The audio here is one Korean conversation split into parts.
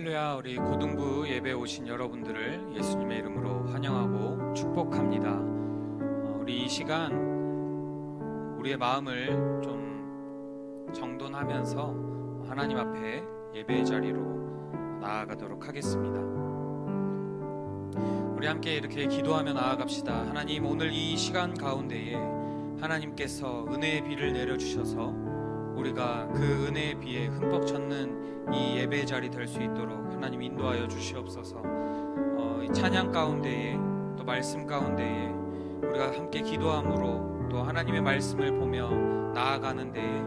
할렐루야. 우리 고등부 예배 오신 여러분들을 예수님의 이름으로 환영하고 축복합니다. 우리 이 시간 우리의 마음을 좀 정돈하면서 하나님 앞에 예배의 자리로 나아가도록 하겠습니다. 우리 함께 이렇게 기도하며 나아갑시다. 하나님, 오늘 이 시간 가운데에 하나님께서 은혜의 비를 내려주셔서 우리가 그 은혜의 비에 흠뻑 젖는 이 예배의 자리 될 수 있도록 하나님 인도하여 주시옵소서. 이 찬양 가운데에 또 말씀 가운데에 우리가 함께 기도함으로 또 하나님의 말씀을 보며 나아가는 데에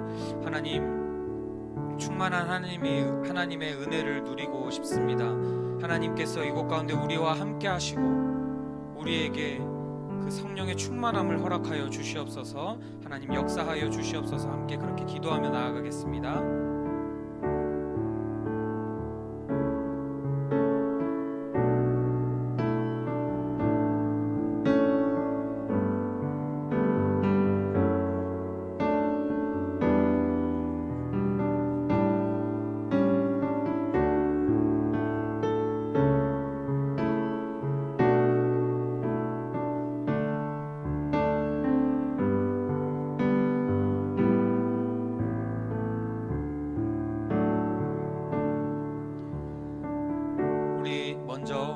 하나님 충만한 하나님의 은혜를 누리고 싶습니다. 하나님께서 이곳 가운데 우리와 함께 하시고 우리에게 그 성령의 충만함을 허락하여 주시옵소서. 하나님 역사하여 주시옵소서. 함께 그렇게 기도하며 나아가겠습니다.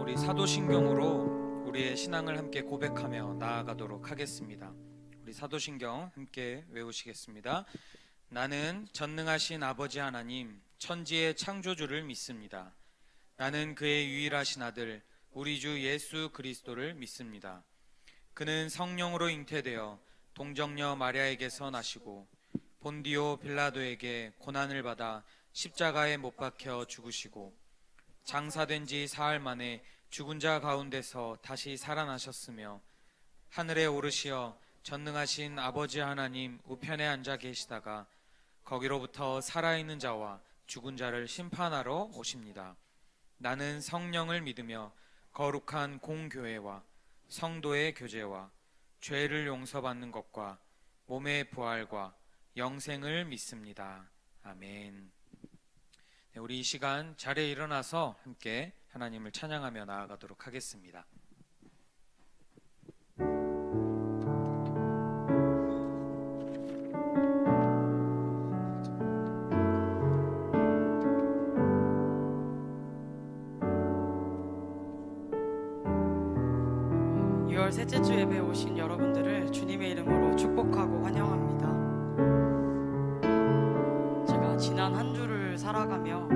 우리 사도신경으로 우리의 신앙을 함께 고백하며 나아가도록 하겠습니다. 우리 사도신경 함께 외우시겠습니다. 나는 전능하신 아버지 하나님 천지의 창조주를 믿습니다. 나는 그의 유일하신 아들 우리 주 예수 그리스도를 믿습니다. 그는 성령으로 잉태되어 동정녀 마리아에게서 나시고 본디오 빌라도에게 고난을 받아 십자가에 못 박혀 죽으시고 장사된 지 사흘 만에 죽은 자 가운데서 다시 살아나셨으며 하늘에 오르시어 전능하신 아버지 하나님 우편에 앉아 계시다가 거기로부터 살아있는 자와 죽은 자를 심판하러 오십니다. 나는 성령을 믿으며 거룩한 공교회와 성도의 교제와 죄를 용서받는 것과 몸의 부활과 영생을 믿습니다. 아멘. 우리 이 시간 자리에 일어나서 함께 하나님을 찬양하며 나아가도록 하겠습니다. 셋째 주 예배에 오신 여러분들을 주님의 이름으로 축복하고 환영합니다. 제가 지난 한 주를 살아가며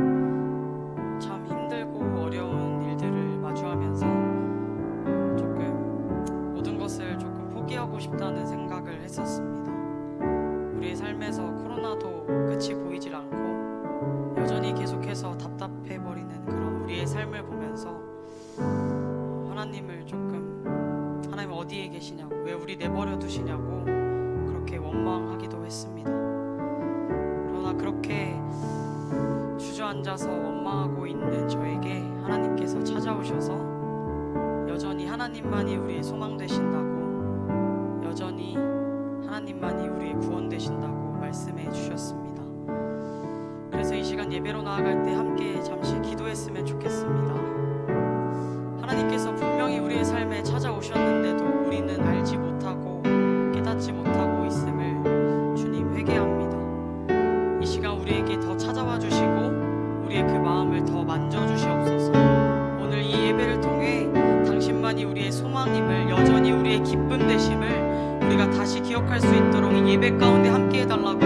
참 힘들고 어려운 일들을 마주하면서 모든 것을 포기하고 싶다는 생각을 했었습니다. 우리의 삶에서 코로나도 끝이 보이질 않고 여전히 계속해서 답답해버리는 그런 우리의 삶을 보면서 하나님 어디에 계시냐고, 왜 우리 내버려 두시냐고 그렇게 원망하기도 했습니다. 그러나 그렇게 주저앉아서 원망하고 있는 저에게 하나님께서 찾아오셔서 여전히 하나님만이 우리의 소망 되신다고, 여전히 하나님만이 우리의 구원 되신다고 말씀해 주셨습니다. 그래서 이 시간 예배로 나아갈 때 함께 잠시 기도했으면 좋겠습니다. 하나님께서 분명히 우리의 삶에 찾아오셨는데도 우리는 알지 못하고 깨닫지 못하고 있음을 주님 회개합니다. 이 시간 우리에게 더 찾아와 주시고 우리의 그 마음을 더 만져주시옵소서. 오늘 이 예배를 통해 당신만이 우리의 소망임을, 여전히 우리의 기쁨 되심을 우리가 다시 기억할 수 있도록 이 예배 가운데 함께 해달라고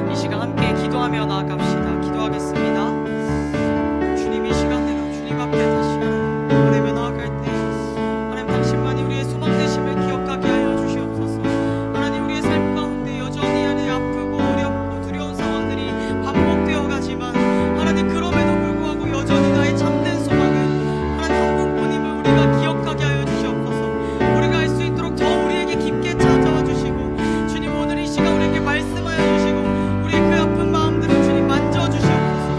이 시간 함께 기도하며 나아갑시다. 기도하겠습니다. 주님, 이 시간 내가 주님 앞에 다시 예배 나아갈 때 하나님 당신만이 우리의 소망 되심을 기억하게 하여 주시옵소서. 하나님, 우리의 삶 가운데 여전히 아프고 어렵고 두려운 상황들이 반복되어 가지만 하나님 그럼에도 불구하고 여전히 나의 참된 소망은 하나님 한 분뿐임을 우리가 기억하게 하여 주시옵소서. 우리가 알 수 있도록 더 우리에게 깊게 찾아와 주시고 주님 오늘 이 시간 우리에게 말씀하여 주시고 우리의 그 아픈 마음들을 주님 만져주시옵소서.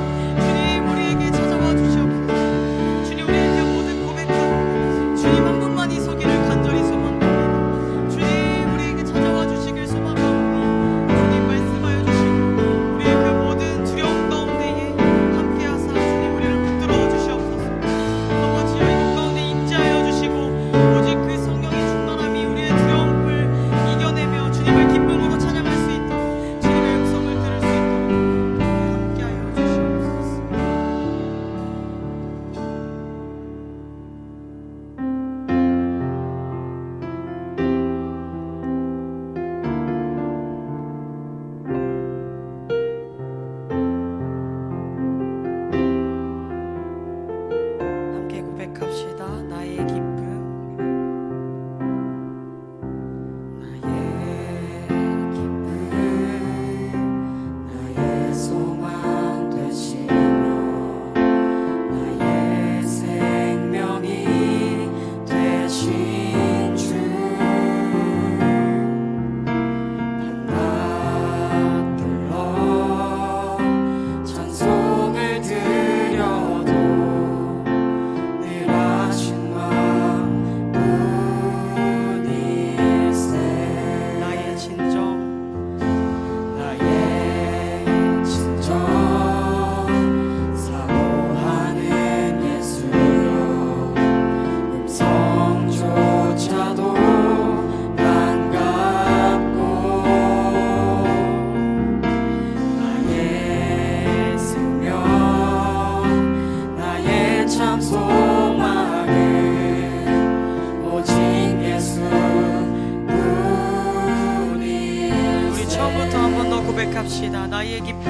나의 기쁨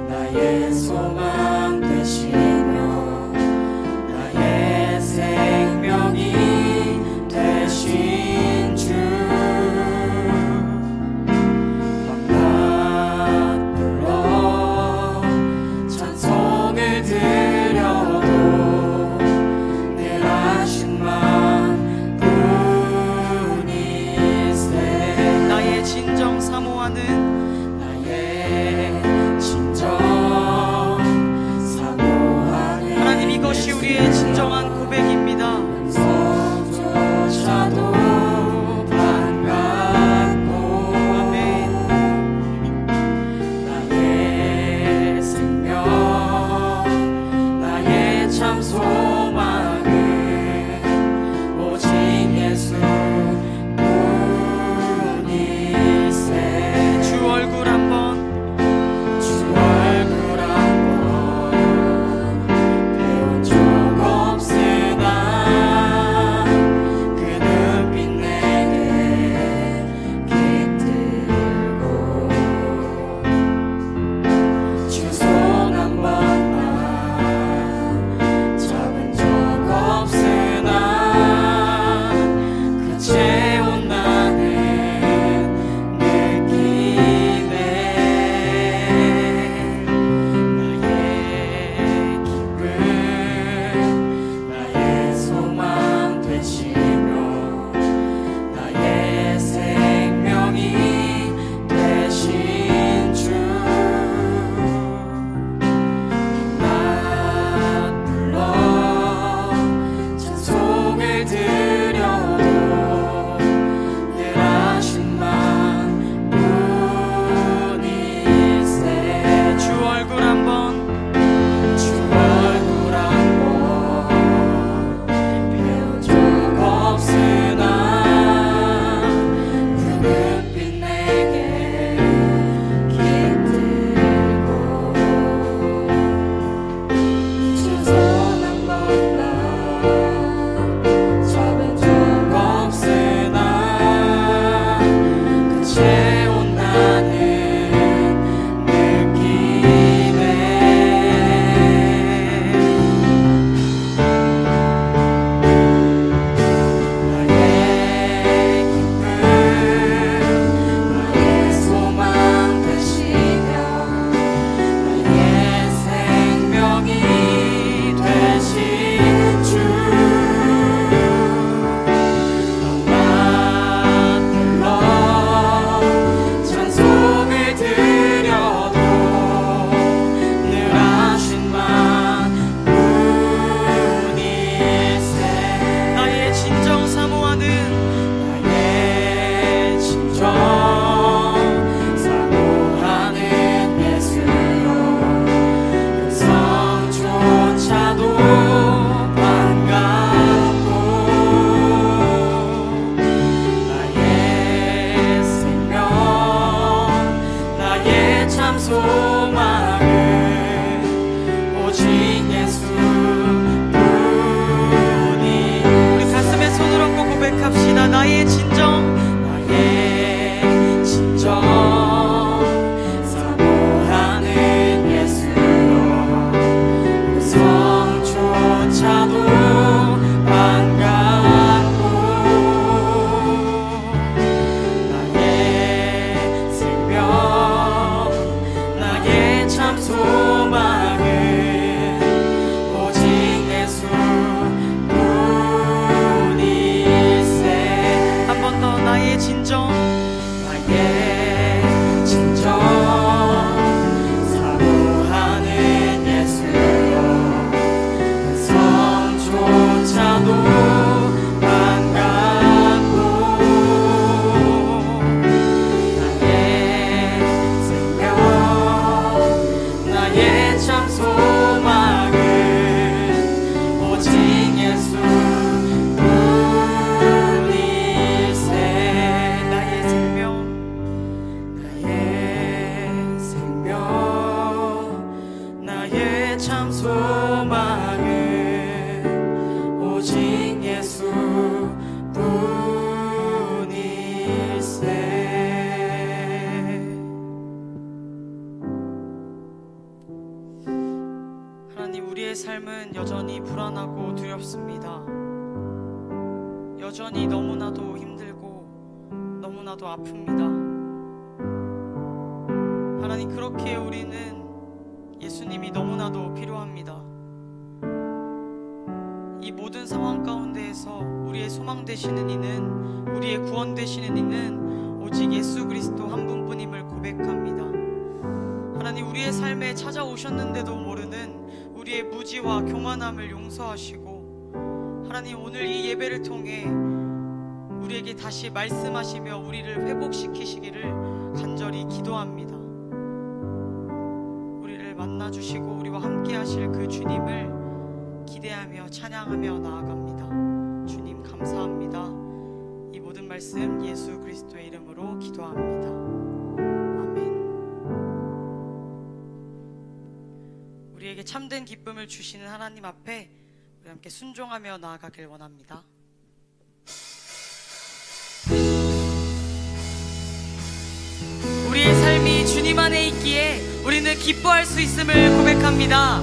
나의 소망 되시며 나의 생명이 되신 주 밤낮 불러 찬송을 드려도 늘 하신만 뿐이세 나의 진정 사모하는 나의 진정 사모하는 하나님, 이것이 우리의 진정한 고백입니다. 성조차도 반갑고 아멘. 나의 생명 나의 참 소망은 오직 예수 뿐이세 주 얼굴 한번 주 얼굴 한번 배운 적 없으나 우리의 삶은 여전히 불안하고 두렵습니다. 여전히 너무나도 힘들고 너무나도 아픕니다. 하나님, 그렇기에 우리는 예수님이 너무나도 필요합니다. 이 모든 상황 가운데에서 우리의 소망 되시는 이는, 우리의 구원 되시는 이는 오직 예수 그리스도 한 분뿐임을 고백합니다. 하나님, 우리의 삶에 찾아오셨는데도 모르는 우리의 무지와 교만함을 용서하시고, 하나님, 오늘 이 예배를 통해 우리에게 다시 말씀하시며 우리를 회복시키시기를 간절히 기도합니다. 우리를 만나주시고 우리와 함께 하실 그 주님을 기대하며 찬양하며 나아갑니다. 주님 감사합니다. 이 모든 말씀 예수 그리스도의 이름으로 기도합니다. 아멘. 우리에게 참된 기쁨을 주시는 하나님 앞에 우리 함께 순종하며 나아가길 원합니다. 우리의 삶이 주님 안에 있기에 우리는 기뻐할 수 있음을 고백합니다.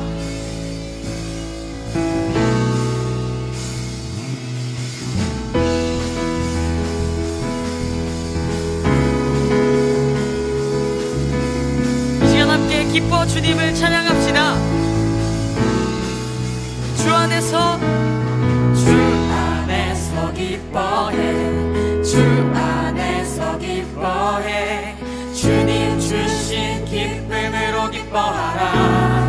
이 시간 함께 기뻐 주님을 찬양합시다. 주 안에서 기뻐해. 주 안에서 기뻐해. 주님 주신 기쁨으로 기뻐하라.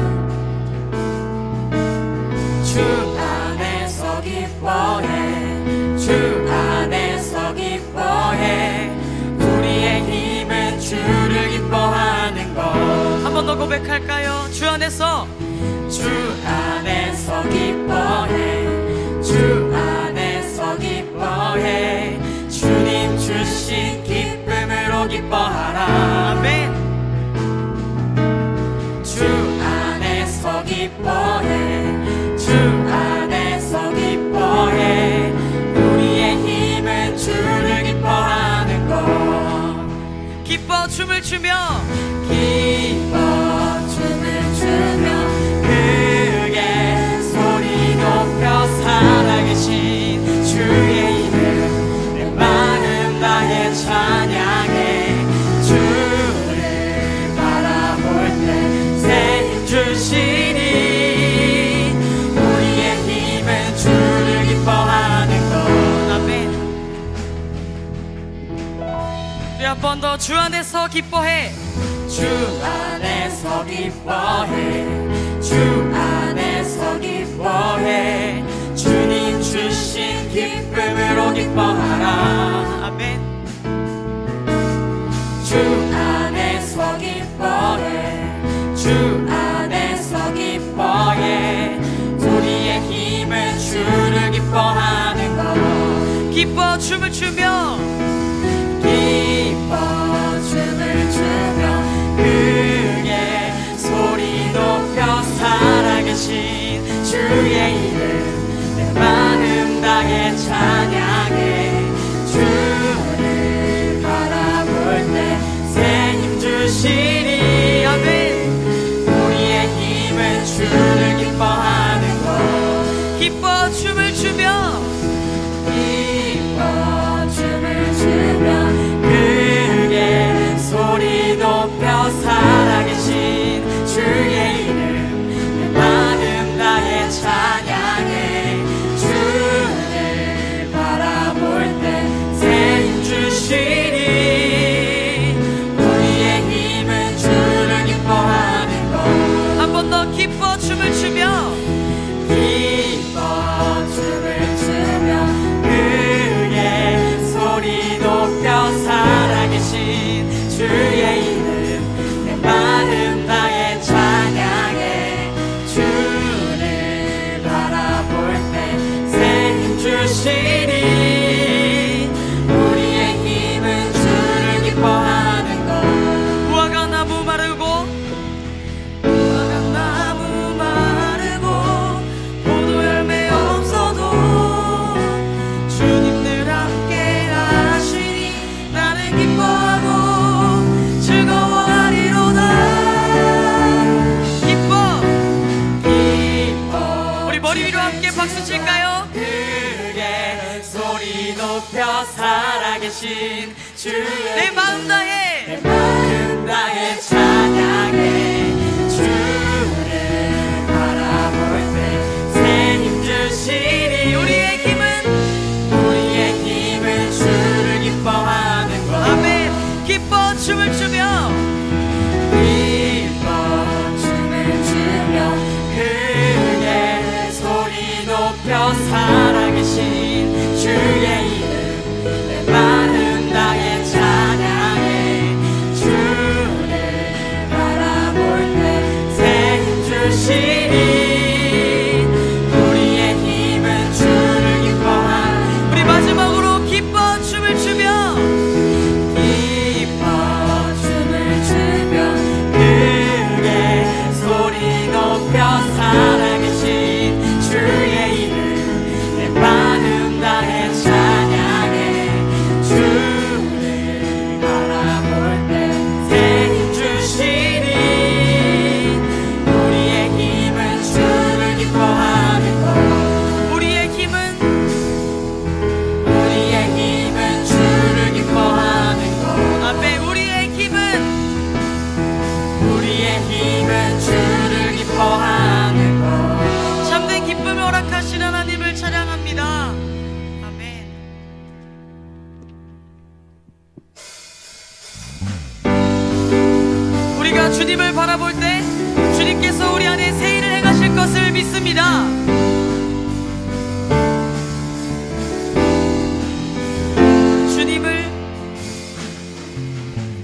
주 안에서 기뻐해. 주 안에서 기뻐해. 우리의 힘은 주를 기뻐하는 것. 한 번 더 고백할까요? 주 안에서 기뻐해. 주 안에서 기뻐해. 주님 주신 기쁨으로 기뻐하라. 아멘. 주 안에서 기뻐해. 주 안에서 기뻐해. 우리의 힘은 주를 기뻐하는 것. 기뻐 춤을 추며 기뻐 춤을 추며 크게 소리 높여 살아계신 주의 이름 내 마음 다해 찬양해. 주를 바라볼 때 새 힘 주시니 우리의 힘은 주를 기뻐하는 것. 아멘. 우리 한 번 더 주 안에서 기뻐해. 주 안에서 기뻐해. 주 안에서 기뻐해. 주님 주신 기쁨으로 기뻐하라. 아멘. 주 안에서 기뻐해. 주 안에서 기뻐해. 우리의 힘은 주를 기뻐하는 것. 기뻐 춤을 추며 기뻐 춤을 추며 크게 소리 높여 살아계신 주의 이름 내 마음 다해 찬양해. 주를 바라볼 때 새 힘 주시니. 아멘. 우리의 힘은 주를 기뻐하는 것. 기뻐 춤을 추며 기뻐 춤을 추며 크게 소리 높여 살아계신 주의 이름 내 마음 다해 찬양해. 주를 바라볼 때 새 힘 주시니 우리의 힘은 주를 기뻐하는 것. 한 번 더 기뻐 춤을 추며 기뻐 춤을 추며 크게 소리 높여 살아계신 주의 이름 내 마음 다해 찬양해. 주를 바라볼 때 새 힘 주시니 우리의 힘은 주를 기뻐하는 것. 무화과 나무 마르고 나무 마르고 포도 열매 없어도 주님 늘 함께 하시니 나는 기뻐하고 즐거워하리로다. 기뻐 기뻐 머리 위로 함께 박수 칠까요? 크게 소리 높여 살아계신 주의 내 마음 다해 내 마음 다해 찬양해 주를 바라볼 때 새 힘 주시니 우리의 힘은 주를 기뻐하는 것 아멘. 기뻐 춤을 추며 기뻐 춤을 추며 크게 소리 높여 살아계신 주의 이름 내 마음 다해 찬양해 주를 바라볼 때 새 힘 주시니 우리의 힘은 주를 기뻐하는 우리 마지막으로 기뻐 춤을 추며 기뻐 춤을 추며 크게 소리 높여 살아계신 주의 이름 내 마음 다해 찬양해 주를 바라볼 때 새 힘 주시니 우리의 힘은 주를 기뻐하는 것 우리의 힘은 주를 기뻐하는 것 아멘. 우리의 힘은 주를 기뻐하는 것 참된 기쁨을 허락하신 하나님을 찬양합니다. 아멘. 우리가 주님을 바라볼 때 주님께서 우리 안에 새 일을 행하실 것을 믿습니다.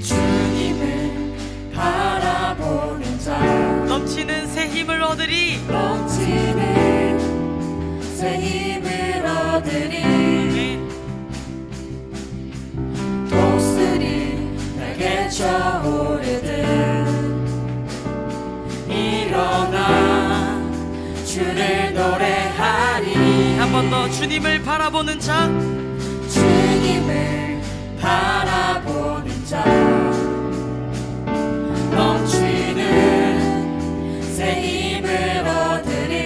주님을 바라보는 자 넘치는 새 힘을 얻으리. 넘치는 새 힘을 얻으리 아멘. 독수리 날개 쳐오르듯 일어나 주를 노래하리 한 번 더 주님을 바라보는 자 주님을 바라보는 자 넘치는 새 힘을 얻으리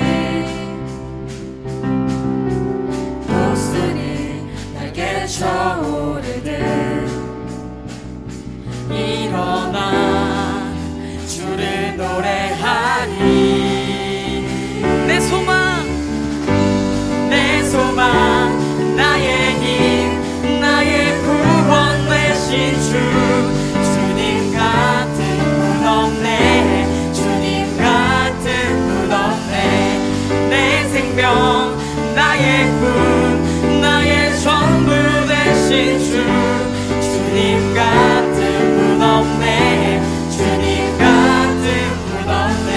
독수리 날개 쳐오르듯 일어나 주를 노래하리 내 소망 나의 힘 나의 구원 되신 주님 같은 분 없네 주님 같은 분 없네 내 생명 나의 꿈 나의 전부 되신 주님 같은 분 없네 주님 같은 분 없네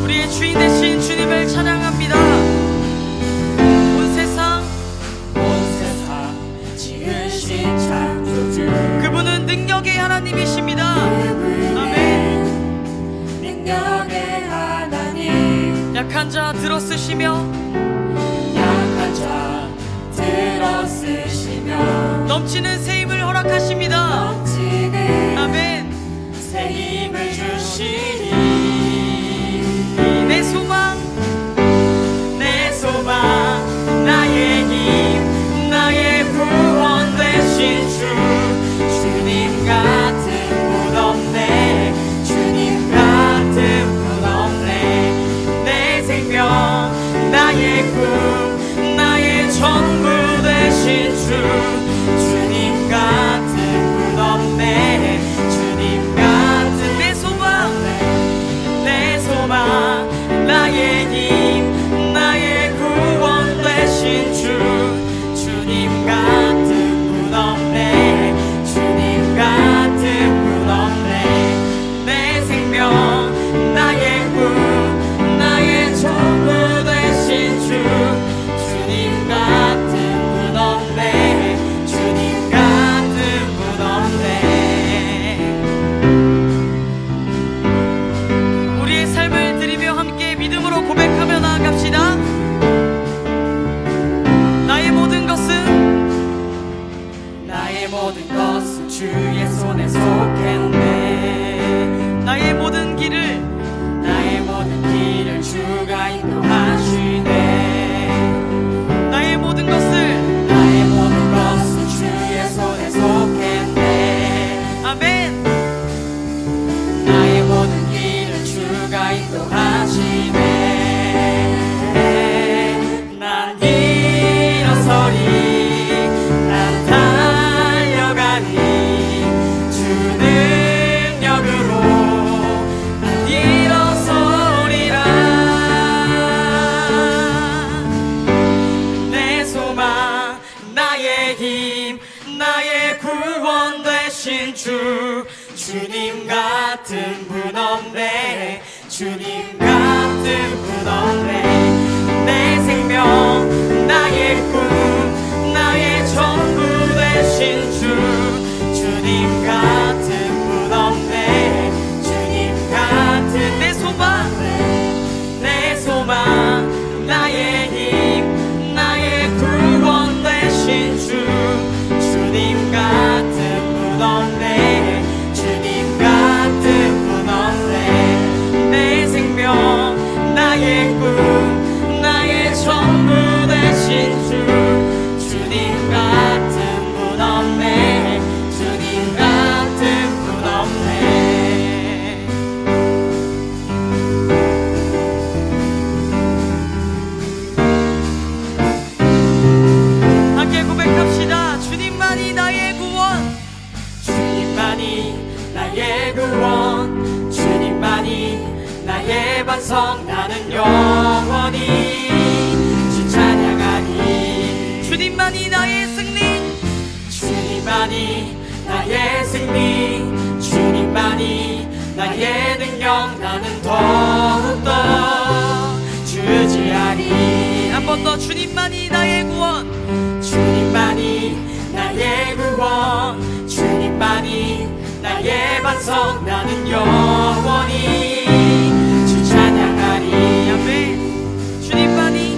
우리의 주인 되신 주님을 찬양합니다. 온 세상 지으신 창조주 그분은 능력의 하나님이십니다. 아멘. 능력의 하나님 약한 자 들어쓰시며 약한 자 들어쓰시며 넘치는 새 힘을 허락하십니다. 넘치는 아멘. 새 힘을 주시니 내 소망 나의 힘 나의 구원 되신 주님 같은 분 없네 주님 같은 분 없네 내 생명 나의 꿈 나의 전부 되신 주님 같은 분 없네 주님 같은 내 소망 나의 힘 나의 구원 되신 주님 같은 분 없네 주님 같은 분 없네 내 생명 나의 꿈 나의 전부 되신 주님 같은 분 없네 주님 같은 분 없네 우리의 삶을 드리며 함께 믿음으로 고백하며 나아갑시다. 나의 모든 것은 주의 손에 속에 속했네. 나의 모든 길을 주가 인도하시네. 나의 모든 것을 주의 손에 속했네. 아멘. 나의 모든 길을 주가 인도하시네. 난 일어서리, 난 달려가니 주 능력으로 난 일어서리라. 내 소망, 나의 힘, 나의 구원 되신 주님 같은 분 없네. 주님 같은 분 없네. 내 생명, 나의 꿈, 나의 전부 되신 주님 같은 분 없네. 주님 같은 내 소망, 내 소망, 나의 힘, 나의 구원 되신 주님 같은 분 없네. 주님 같은 분 없네. 내 생명, 나의 꿈, 나의 전부 되신 주님 같은 분 없네. 주님 같은 분 없네. 함께 고백합시다. 주님만이 나의 구원, 주님만이 나의 구원, 주님만이 나의 반성. 나는 영원히 주 찬양하니. 주님만이 나의 승리, 주님만이 나의 승리, 주님만이 나의 능력. 나는 더욱더 주지하리. 한 번 더. 주님만이 나의 구원, 주님만이 나의 구원, 주님만이 나의 반성. 나는 영원히 주 찬양하리. 아멘. 주님만이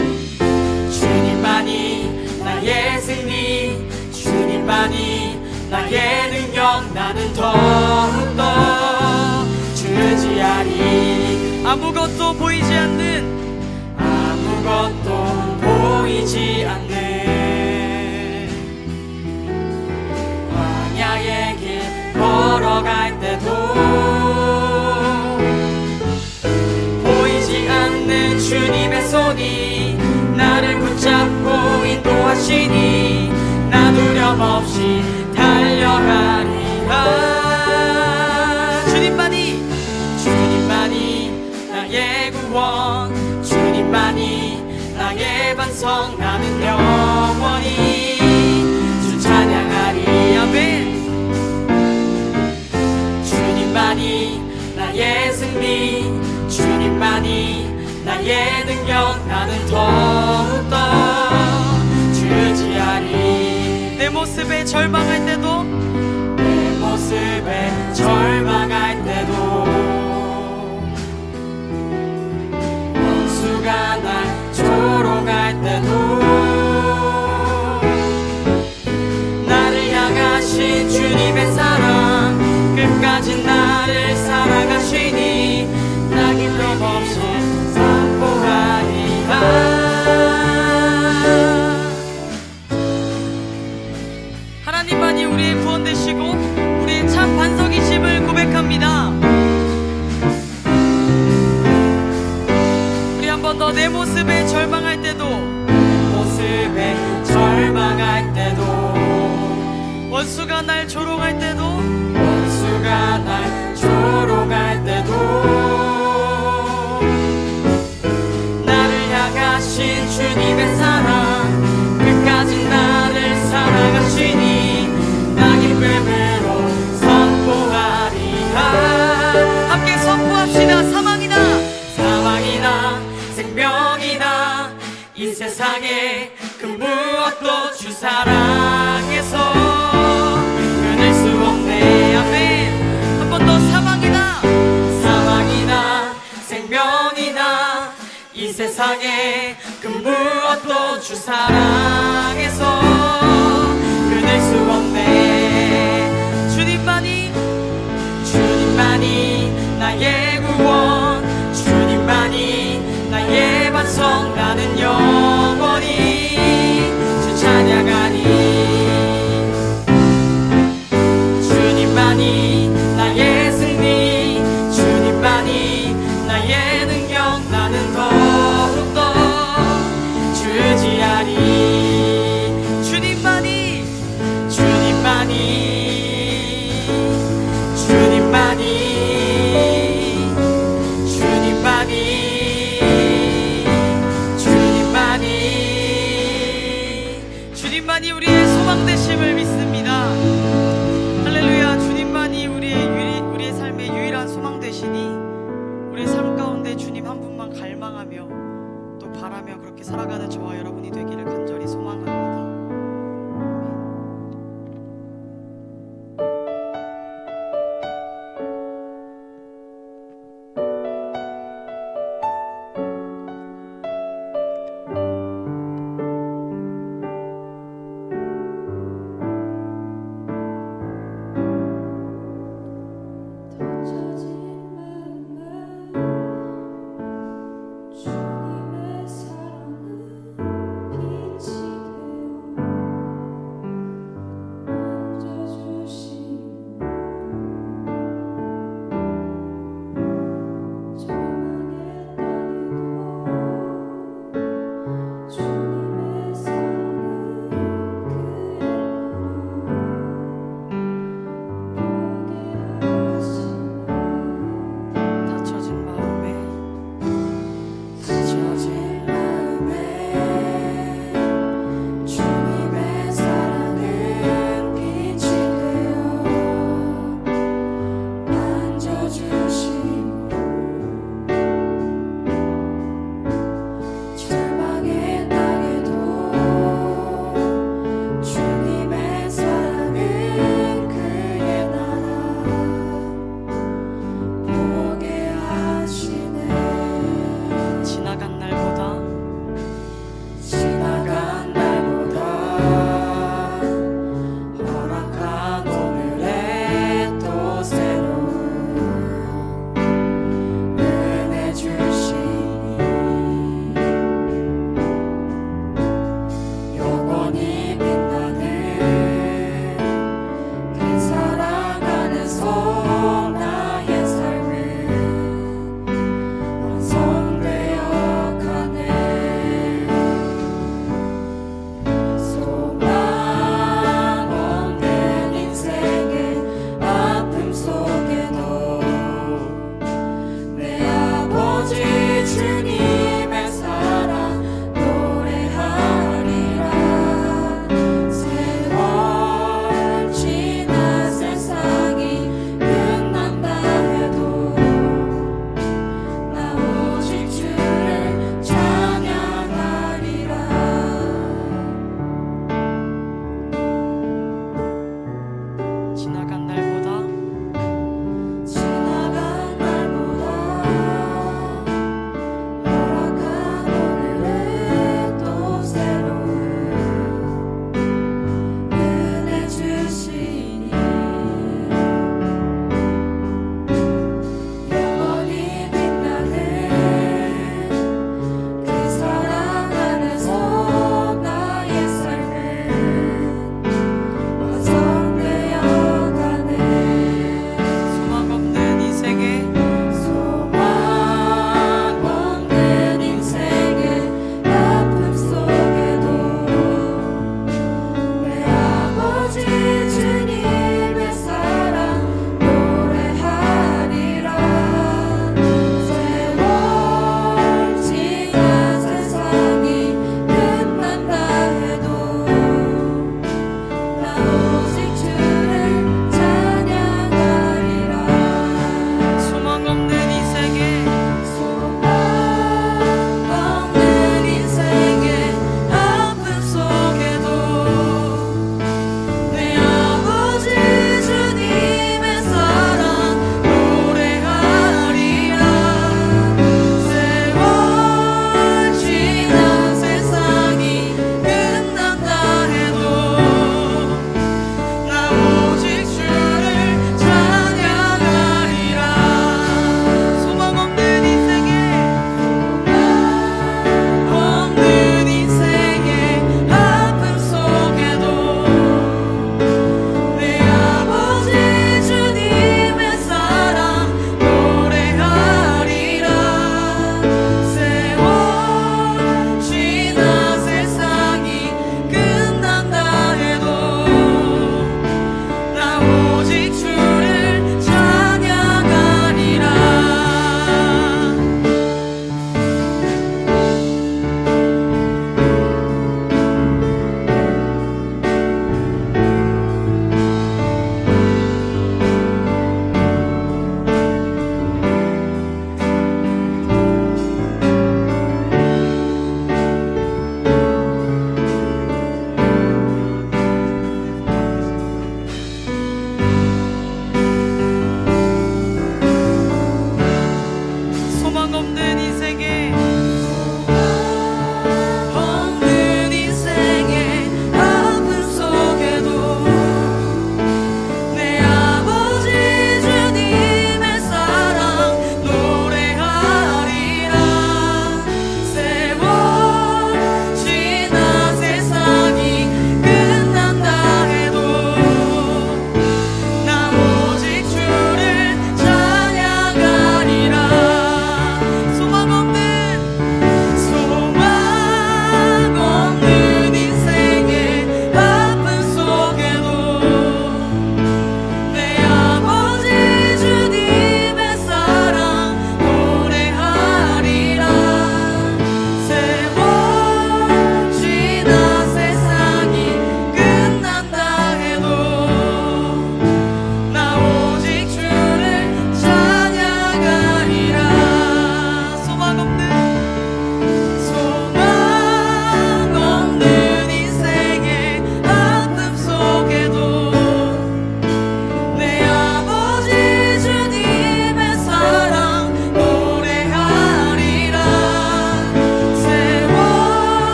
나의 승리, 주님만이 나의 능력. 나는 더욱더 주지하리. 아무것도 보이지 않는 아무것도 보이지 않는 광야의 길 걸어갈 때도 보이지 않는 주님의 손이 나를 붙잡고 인도하시니 나 두려움 없이 달려가리라. 주님만이 나의 구원, 주님만이 나의 반성. 나는 영원히 주 찬양하리. 아멘. 주님만이 나의 승리, 주님만이 나의 능력. 나는 더욱더 주지하리. 내 모습에 절망할 때도 내 모습에 절망할 때도 원수가 날 조롱할 때도 나를 향하신 주님의 사랑 끝까지 나를 사랑하시니 나 기쁨 없이 선포하리라. 하나님만이 우리의 구원 되시고 우리의 참 반석이심을 고백합니다. 우리 한 번 더. 내 모습에 절망할 때도 모습에 절망할 때도 원수가 날 조롱할 때도 원수가 날 조롱할 때도 나를 향하신 주님의 사랑 끝까지 나를 사랑하시니 나 기쁨으로 선포하리라. 함께 선포합시다. 사망이나 생명이나 이 세상에 그 무엇도 주 사랑에서 끊을 수 없네. 아멘. 한 번 더. 사망이나 생명이나 이 세상에 그 무엇도 주 사랑에서 끊을 수 없네. 주님만이 나의 구원 주님만이 나의 반성 나는 영원히 주 찬양하니 주님만이 나의 승리 주님만이 나의 능력 나는 더욱더 주지하리 주님만이 주님만이 주님만이 우리의 소망 되심을 믿습니다. 할렐루야. 주님만이 우리의 삶의 유일한 소망 되시니 우리의 삶 가운데 주님 한 분만 갈망하며 또 바라며 그렇게 살아가는 저와 여러분이 되기를 간절히 소망합니다. 주님의 사랑은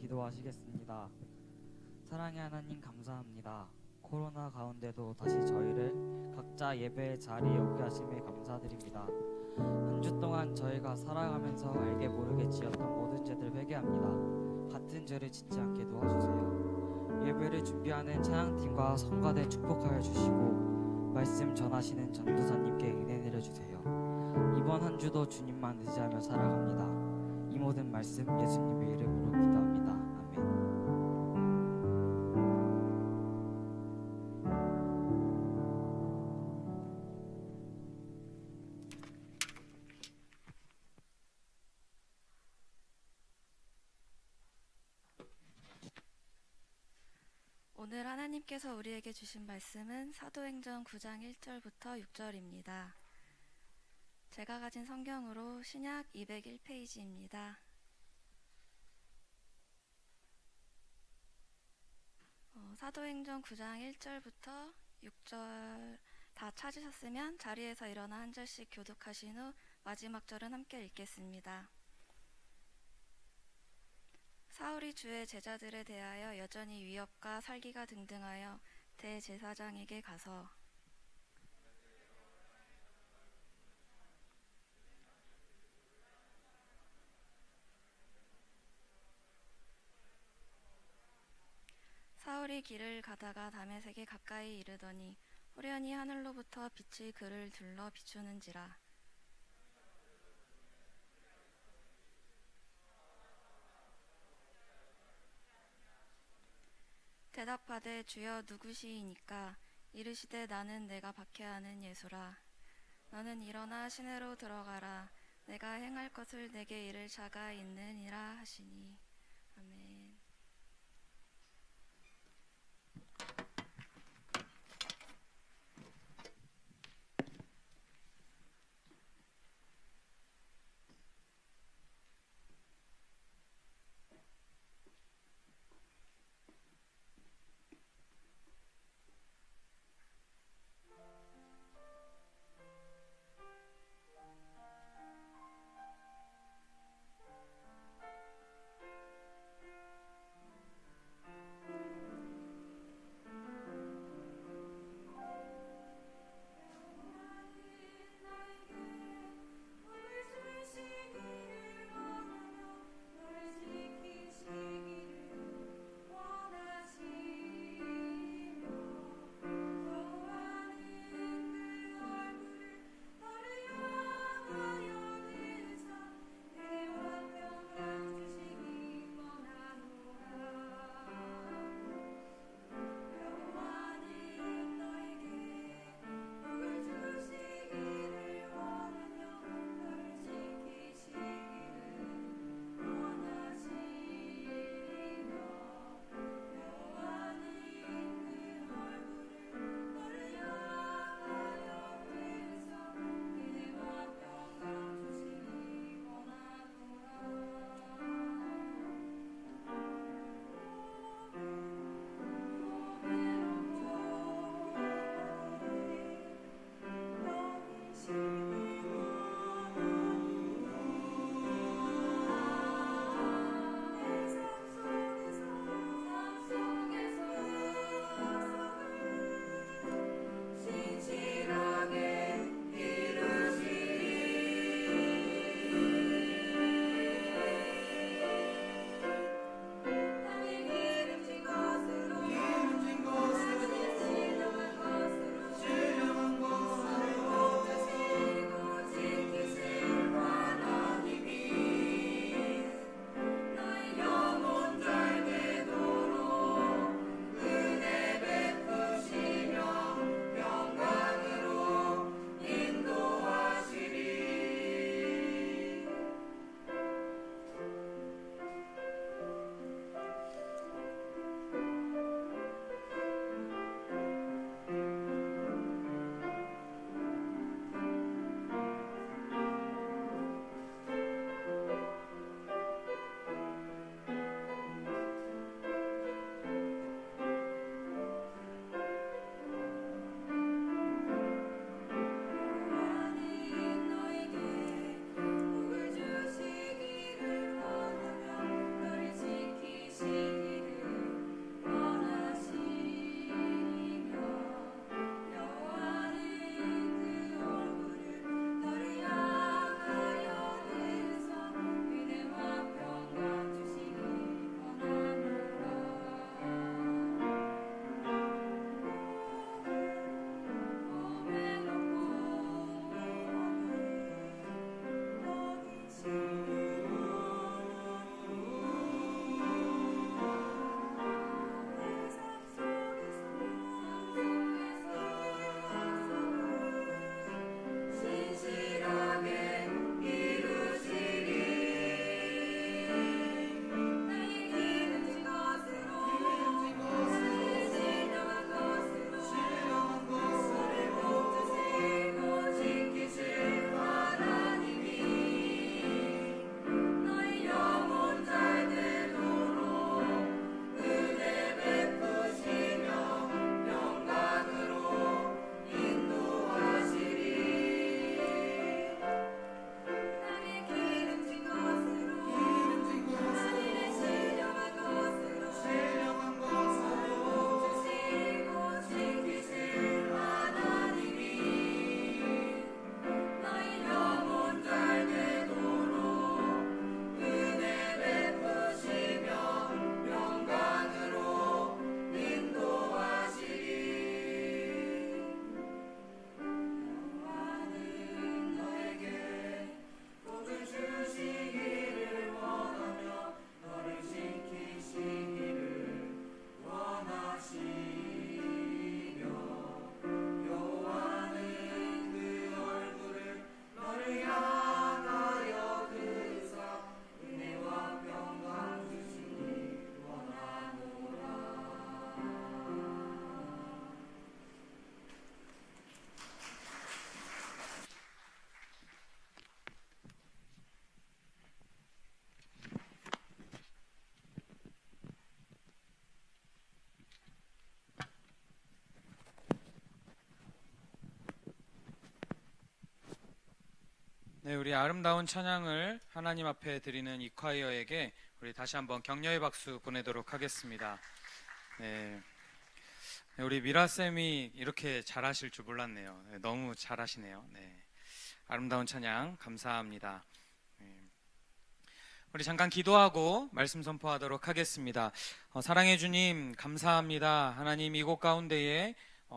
기도하시겠습니다. 사랑의 하나님 감사합니다. 코로나 가운데도 다시 저희를 각자 예배의 자리에 오게 하심에 감사드립니다. 한 주 동안 저희가 살아가면서 알게 모르게 지었던 모든 죄들 회개합니다. 같은 죄를 짓지 않게 도와주세요. 예배를 준비하는 찬양팀과 성가대 축복하여 주시고 말씀 전하시는 전도사님께 은혜 내려주세요. 이번 한 주도 주님만 의지하며 살아갑니다. 이 모든 말씀 예수님의 이름으로 기도합니다. 아멘. 오늘 하나님께서 우리에게 주신 말씀은 사도행전 9장 1절부터 6절입니다. 제가 가진 성경으로 신약 201페이지입니다. 사도행전 9장 1절부터 6절 다 찾으셨으면 자리에서 일어나 한 절씩 교독하신 후 마지막 절은 함께 읽겠습니다. 사울이 주의 제자들에 대하여 여전히 위협과 살기가 등등하여 대제사장에게 가서 사울이 길을 가다가 다메섹에 가까이 이르더니 호련히 하늘로부터 빛이 그를 둘러 비추는지라. 대답하되 주여 누구시이니까? 이르시되 나는 내가 박해하는 예수라. 너는 일어나 시내로 들어가라. 내가 행할 것을 내게 이를 자가 있느니라 하시니. 아멘. 네, 우리 아름다운 찬양을 하나님 앞에 드리는 이 콰이어에게 우리 다시 한번 격려의 박수 보내도록 하겠습니다. 네, 우리 미라 쌤이 이렇게 잘하실 줄 몰랐네요. 네, 너무 잘하시네요. 네, 아름다운 찬양 감사합니다. 우리 잠깐 기도하고 말씀 선포하도록 하겠습니다. 사랑해 주님 감사합니다. 하나님 이곳 가운데에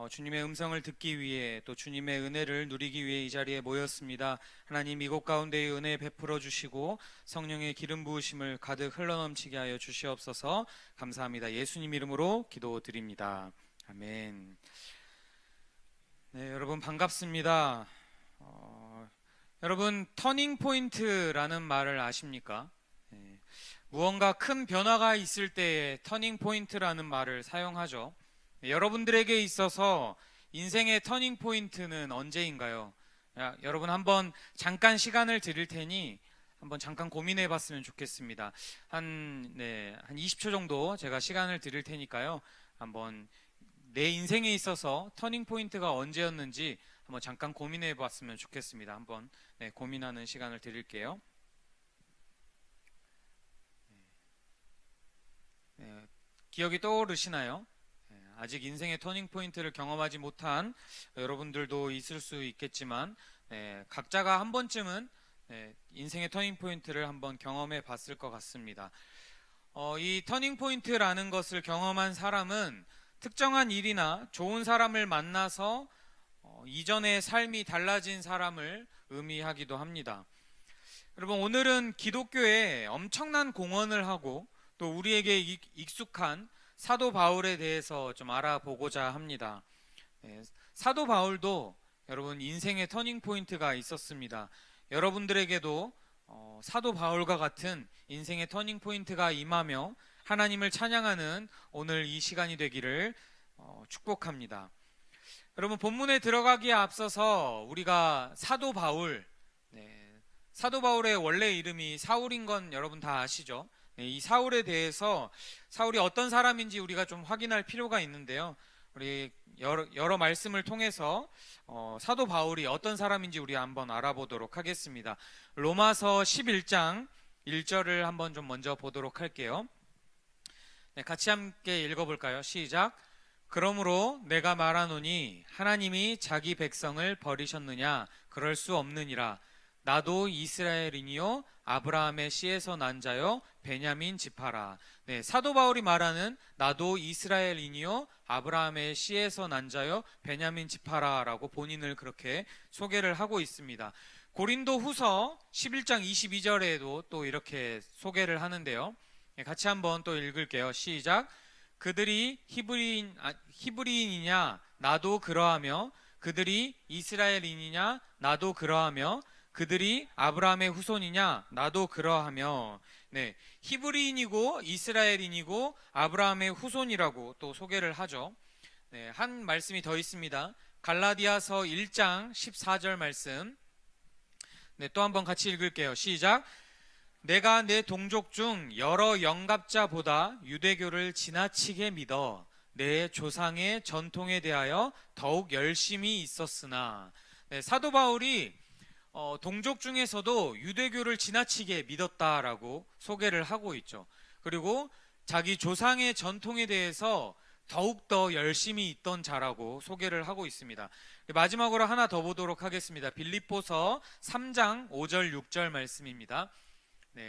주님의 음성을 듣기 위해 또 주님의 은혜를 누리기 위해 이 자리에 모였습니다. 하나님 이곳 가운데에 은혜 베풀어 주시고 성령의 기름 부으심을 가득 흘러넘치게 하여 주시옵소서. 감사합니다. 예수님 이름으로 기도드립니다. 아멘. 네, 여러분 반갑습니다. 여러분 터닝 포인트라는 말을 아십니까? 네, 무언가 큰 변화가 있을 때에 터닝 포인트라는 말을 사용하죠. 네, 여러분들에게 있어서 인생의 터닝 포인트는 언제인가요? 여러분 한번 잠깐 시간을 드릴 테니 한번 잠깐 고민해 봤으면 좋겠습니다. 한 20초 정도 제가 시간을 드릴 테니까요. 한번 내 인생에 있어서 터닝 포인트가 언제였는지 한번 잠깐 고민해 봤으면 좋겠습니다. 한번 고민하는 시간을 드릴게요. 기억이 떠오르시나요? 아직 인생의 터닝 포인트를 경험하지 못한 여러분들도 있을 수 있겠지만 각자가 한 번쯤은 인생의 터닝 포인트를 한번 경험해 봤을 것 같습니다. 이 터닝 포인트라는 것을 경험한 사람은 특정한 일이나 좋은 사람을 만나서 이전의 삶이 달라진 사람을 의미하기도 합니다. 여러분 오늘은 기독교에 엄청난 공헌을 하고 또 우리에게 익숙한 사도 바울에 대해서 좀 알아보고자 합니다. 사도 바울도 여러분 인생의 터닝 포인트가 있었습니다. 여러분들에게도 사도 바울과 같은 인생의 터닝 포인트가 임하며 하나님을 찬양하는 오늘 이 시간이 되기를 축복합니다. 여러분 본문에 들어가기에 앞서서 우리가 사도 바울의 원래 이름이 사울인 건 여러분 다 아시죠? 이 사울에 대해서 사울이 어떤 사람인지 우리가 좀 확인할 필요가 있는데요. 우리 여러 말씀을 통해서 사도 바울이 어떤 사람인지 우리 한번 알아보도록 하겠습니다. 로마서 11장 1절을 한번 좀 먼저 보도록 할게요. 같이 함께 읽어볼까요? 시작. 그러므로 내가 말하노니 하나님이 자기 백성을 버리셨느냐? 그럴 수 없느니라. 나도 이스라엘이니요 아브라함의 씨에서 난 자요 베냐민 지파라. 사도 바울이 말하는 나도 이스라엘이니요 아브라함의 씨에서 난 자요 베냐민 지파라라고 본인을 그렇게 소개를 하고 있습니다. 고린도 후서 11장 22절에도 또 이렇게 소개를 하는데요. 같이 한번 또 읽을게요. 시작. 그들이 히브리인이냐 나도 그러하며 그들이 이스라엘인이냐 나도 그러하며 그들이 아브라함의 후손이냐 나도 그러하며. 히브리인이고 이스라엘인이고 아브라함의 후손이라고 또 소개를 하죠. 한 말씀이 더 있습니다. 갈라디아서 1장 14절 말씀. 또 한번 같이 읽을게요. 시작. 내가 내 동족 중 여러 영갑자보다 유대교를 지나치게 믿어 내 조상의 전통에 대하여 더욱 열심히 있었으나. 사도 바울이 동족 중에서도 유대교를 지나치게 믿었다라고 소개를 하고 있죠. 그리고 자기 조상의 전통에 대해서 더욱더 열심히 있던 자라고 소개를 하고 있습니다. 마지막으로 하나 더 보도록 하겠습니다. 빌립보서 3장 5절 6절 말씀입니다.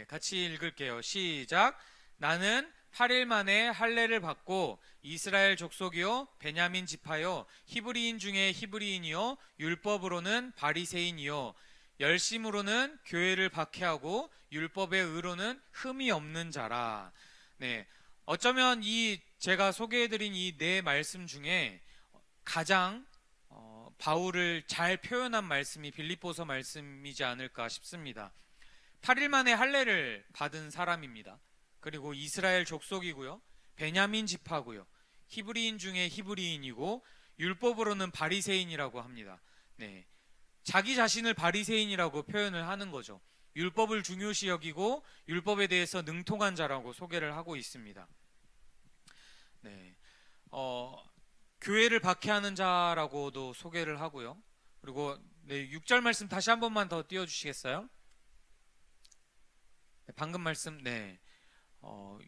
같이 읽을게요. 시작. 나는 8일 만에 할례를 받고 이스라엘 족속이요 베냐민 지파요 히브리인 중에 히브리인이요 율법으로는 바리새인이요 열심으로는 교회를 박해하고 율법의 의로는 흠이 없는 자라. 어쩌면 제가 소개해드린 이 네 말씀 중에 가장 바울을 잘 표현한 말씀이 빌립보서 말씀이지 않을까 싶습니다. 8일 만에 할례를 받은 사람입니다. 그리고 이스라엘 족속이고요 베냐민 지파고요 히브리인 중에 히브리인이고 율법으로는 바리새인이라고 합니다. 자기 자신을 바리새인이라고 표현을 하는 거죠. 율법을 중요시 여기고 율법에 대해서 능통한 자라고 소개를 하고 있습니다. 교회를 박해하는 자라고도 소개를 하고요. 그리고 네, 6절 말씀 다시 한 번만 더 띄워주시겠어요? 네, 방금 말씀, 네,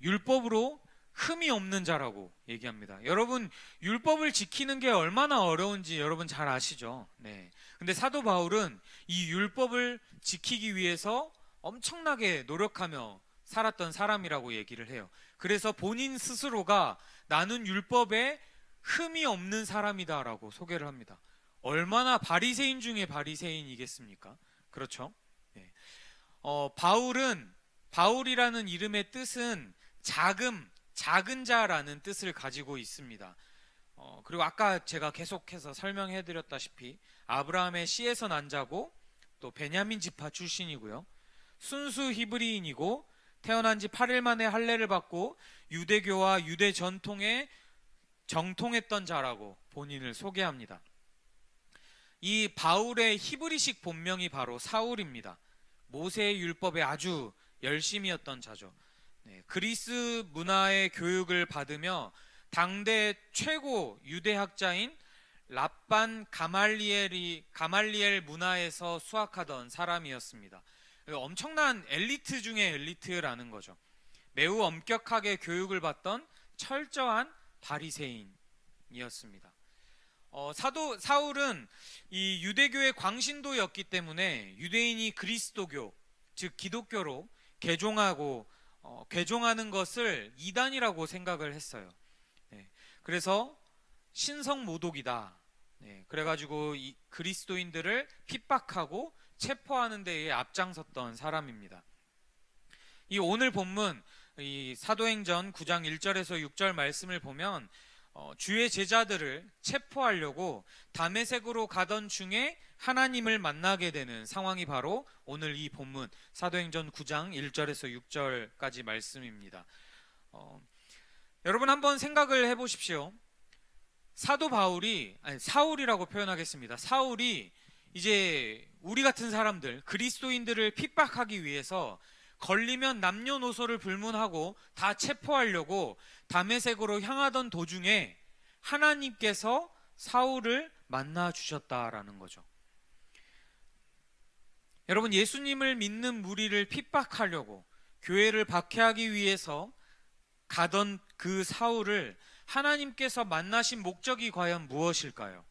율법으로 흠이 없는 자라고 얘기합니다. 여러분, 율법을 지키는 게 얼마나 어려운지 여러분 잘 아시죠? 네. 근데 사도 바울은 이 율법을 지키기 위해서 엄청나게 노력하며 살았던 사람이라고 얘기를 해요. 그래서 본인 스스로가 나는 율법에 흠이 없는 사람이다라고 소개를 합니다. 얼마나 바리새인 중에 바리새인이겠습니까? 그렇죠? 네. 바울이라는 이름의 뜻은 작은 자라는 뜻을 가지고 있습니다. 그리고 아까 제가 계속해서 설명해 드렸다시피 아브라함의 씨에서 난 자고 또 베냐민 지파 출신이고요. 순수 히브리인이고 태어난 지 8일 만에 할례를 받고 유대교와 유대 전통에 정통했던 자라고 본인을 소개합니다. 이 바울의 히브리식 본명이 바로 사울입니다. 모세의 율법에 아주 열심이었던 자죠. 네, 그리스 문화의 교육을 받으며 당대 최고 유대학자인 랍반 가말리엘 문화에서 수학하던 사람이었습니다. 엄청난 엘리트 중에 엘리트라는 거죠. 매우 엄격하게 교육을 받던 철저한 바리새인이었습니다. 사울은 이 유대교의 광신도였기 때문에 유대인이 그리스도교, 즉 기독교로 개종하는 것을 이단이라고 생각을 했어요. 네, 그래서 신성모독이다. 네, 그래가지고 이 그리스도인들을 핍박하고 체포하는 데에 앞장섰던 사람입니다. 이 오늘 본문 이 사도행전 9장 1절에서 6절 말씀을 보면 주의 제자들을 체포하려고 다메섹으로 가던 중에 하나님을 만나게 되는 상황이 바로 오늘 이 본문 사도행전 9장 1절에서 6절까지 말씀입니다. 여러분 한번 생각을 해보십시오. 사울이라고 표현하겠습니다. 사울이 이제 우리 같은 사람들, 그리스도인들을 핍박하기 위해서 걸리면 남녀노소를 불문하고 다 체포하려고 다메섹으로 향하던 도중에 하나님께서 사울을 만나 주셨다라는 거죠. 여러분, 예수님을 믿는 무리를 핍박하려고 교회를 박해하기 위해서 가던 그 사울을 하나님께서 만나신 목적이 과연 무엇일까요?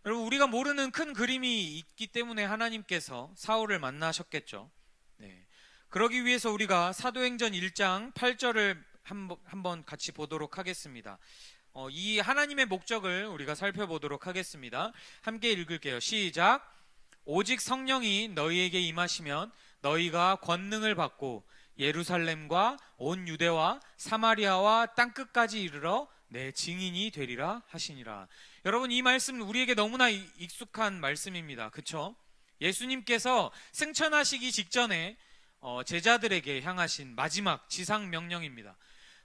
여러분, 우리가 모르는 큰 그림이 있기 때문에 하나님께서 사울을 만나셨겠죠. 네. 그러기 위해서 우리가 사도행전 1장 8절을 한번 같이 보도록 하겠습니다. 이 하나님의 목적을 우리가 살펴보도록 하겠습니다. 함께 읽을게요. 시작. 오직 성령이 너희에게 임하시면 너희가 권능을 받고 예루살렘과 온 유대와 사마리아와 땅끝까지 이르러 내 증인이 되리라 하시니라. 여러분, 이 말씀 우리에게 너무나 익숙한 말씀입니다. 그렇죠? 예수님께서 승천하시기 직전에 제자들에게 향하신 마지막 지상 명령입니다.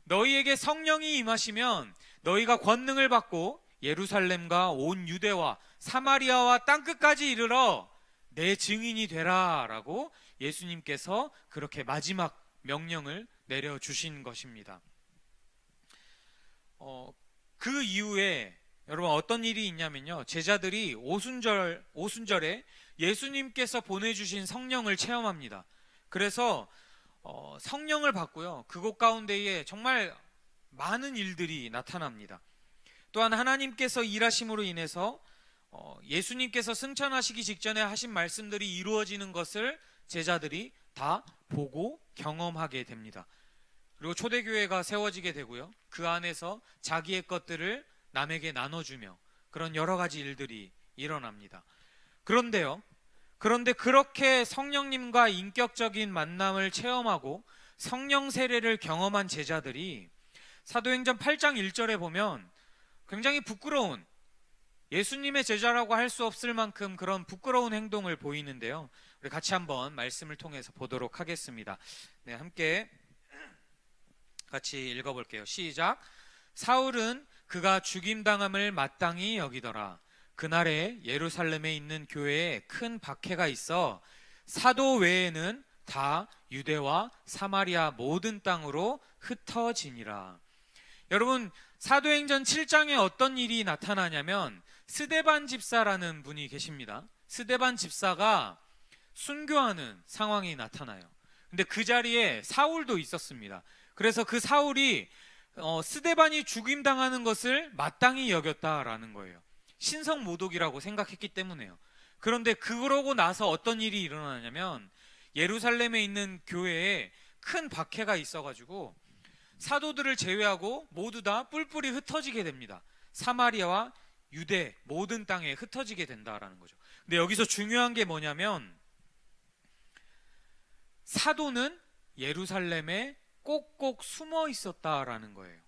너희에게 성령이 임하시면 너희가 권능을 받고 예루살렘과 온 유대와 사마리아와 땅끝까지 이르러 내 증인이 되라 라고 예수님께서 그렇게 마지막 명령을 내려주신 것입니다. 그 이후에 여러분 어떤 일이 있냐면요, 제자들이 오순절에 예수님께서 보내주신 성령을 체험합니다. 그래서 성령을 받고요, 그곳 가운데에 정말 많은 일들이 나타납니다. 또한 하나님께서 일하심으로 인해서 예수님께서 승천하시기 직전에 하신 말씀들이 이루어지는 것을 제자들이 다 보고 경험하게 됩니다. 그리고 초대교회가 세워지게 되고요, 그 안에서 자기의 것들을 남에게 나눠주며 그런 여러 가지 일들이 일어납니다. 그런데 그렇게 성령님과 인격적인 만남을 체험하고 성령 세례를 경험한 제자들이 사도행전 8장 1절에 보면 굉장히 부끄러운, 예수님의 제자라고 할 수 없을 만큼 그런 부끄러운 행동을 보이는데요, 우리 같이 한번 말씀을 통해서 보도록 하겠습니다. 네, 함께 같이 읽어볼게요. 시작. 사울은 그가 죽임당함을 마땅히 여기더라. 그날에 예루살렘에 있는 교회에 큰 박해가 있어 사도 외에는 다 유대와 사마리아 모든 땅으로 흩어지니라. 여러분, 사도행전 7장에 어떤 일이 나타나냐면 스데반 집사라는 분이 계십니다. 스데반 집사가 순교하는 상황이 나타나요. 근데 그 자리에 사울도 있었습니다. 그래서 그 사울이 스데반이 죽임당하는 것을 마땅히 여겼다라는 거예요. 신성 모독이라고 생각했기 때문에요. 그런데 그러고 나서 어떤 일이 일어나냐면 예루살렘에 있는 교회에 큰 박해가 있어가지고 사도들을 제외하고 모두 다 뿔뿔이 흩어지게 됩니다. 사마리아와 유대 모든 땅에 흩어지게 된다라는 거죠. 근데 여기서 중요한 게 뭐냐면 사도는 예루살렘에 꼭꼭 숨어 있었다라는 거예요.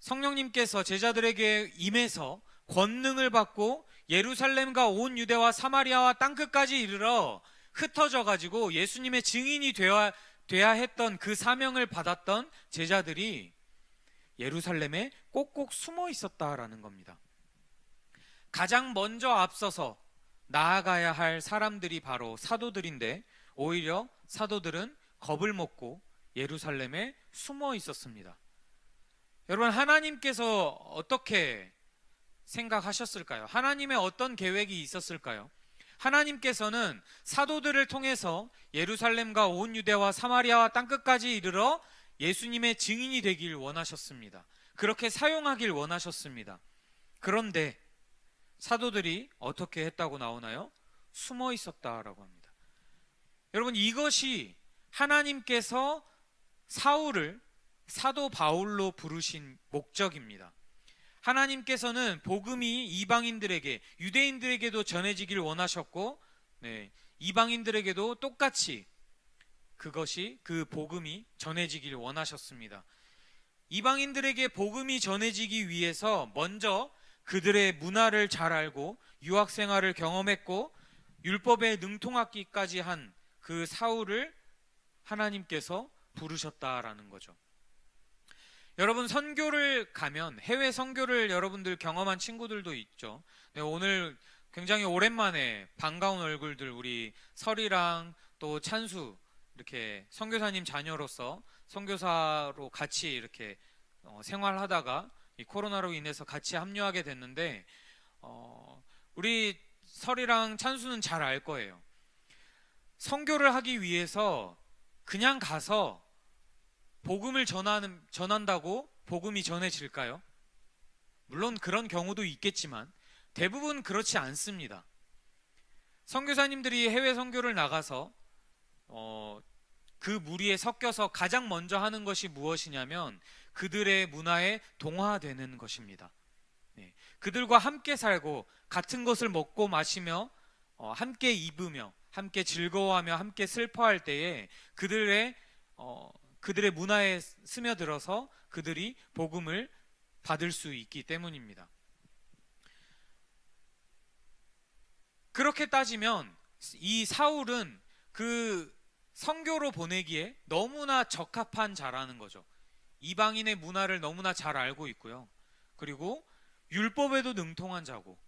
성령님께서 제자들에게 임해서 권능을 받고 예루살렘과 온 유대와 사마리아와 땅끝까지 이르러 흩어져 가지고 예수님의 증인이 돼야 했던 그 사명을 받았던 제자들이 예루살렘에 꼭꼭 숨어 있었다라는 겁니다. 가장 먼저 앞서서 나아가야 할 사람들이 바로 사도들인데 오히려 사도들은 겁을 먹고 예루살렘에 숨어 있었습니다. 여러분, 하나님께서 어떻게 생각하셨을까요? 하나님의 어떤 계획이 있었을까요? 하나님께서는 사도들을 통해서 예루살렘과 온 유대와 사마리아와 땅끝까지 이르러 예수님의 증인이 되길 원하셨습니다. 그렇게 사용하길 원하셨습니다. 그런데 사도들이 어떻게 했다고 나오나요? 숨어 있었다라고 합니다. 여러분, 이것이 하나님께서 사울을 사도 바울로 부르신 목적입니다. 하나님께서는 복음이 이방인들에게, 유대인들에게도 전해지길 원하셨고, 이방인들에게도 똑같이 그 복음이 전해지길 원하셨습니다. 이방인들에게 복음이 전해지기 위해서 먼저 그들의 문화를 잘 알고 유학 생활을 경험했고 율법에 능통하기까지 한 그 사울을 하나님께서 부르셨다라는 거죠. 여러분, 선교를 가면, 해외 선교를 여러분들 경험한 친구들도 있죠. 오늘 굉장히 오랜만에 반가운 얼굴들, 우리 설이랑 또 찬수, 이렇게 선교사님 자녀로서 선교사로 같이 이렇게 생활하다가 이 코로나로 인해서 같이 합류하게 됐는데, 우리 설이랑 찬수는 잘 알 거예요. 선교를 하기 위해서 그냥 가서 복음을 전한다고 복음이 전해질까요? 물론 그런 경우도 있겠지만 대부분 그렇지 않습니다. 선교사님들이 해외 선교를 나가서 그 무리에 섞여서 가장 먼저 하는 것이 무엇이냐면 그들의 문화에 동화되는 것입니다. 그들과 함께 살고 같은 것을 먹고 마시며 함께 입으며 함께 즐거워하며 함께 슬퍼할 때에 그들의 문화에 스며들어서 그들이 복음을 받을 수 있기 때문입니다. 그렇게 따지면 이 사울은 그 선교로 보내기에 너무나 적합한 자라는 거죠. 이방인의 문화를 너무나 잘 알고 있고요. 그리고 율법에도 능통한 자고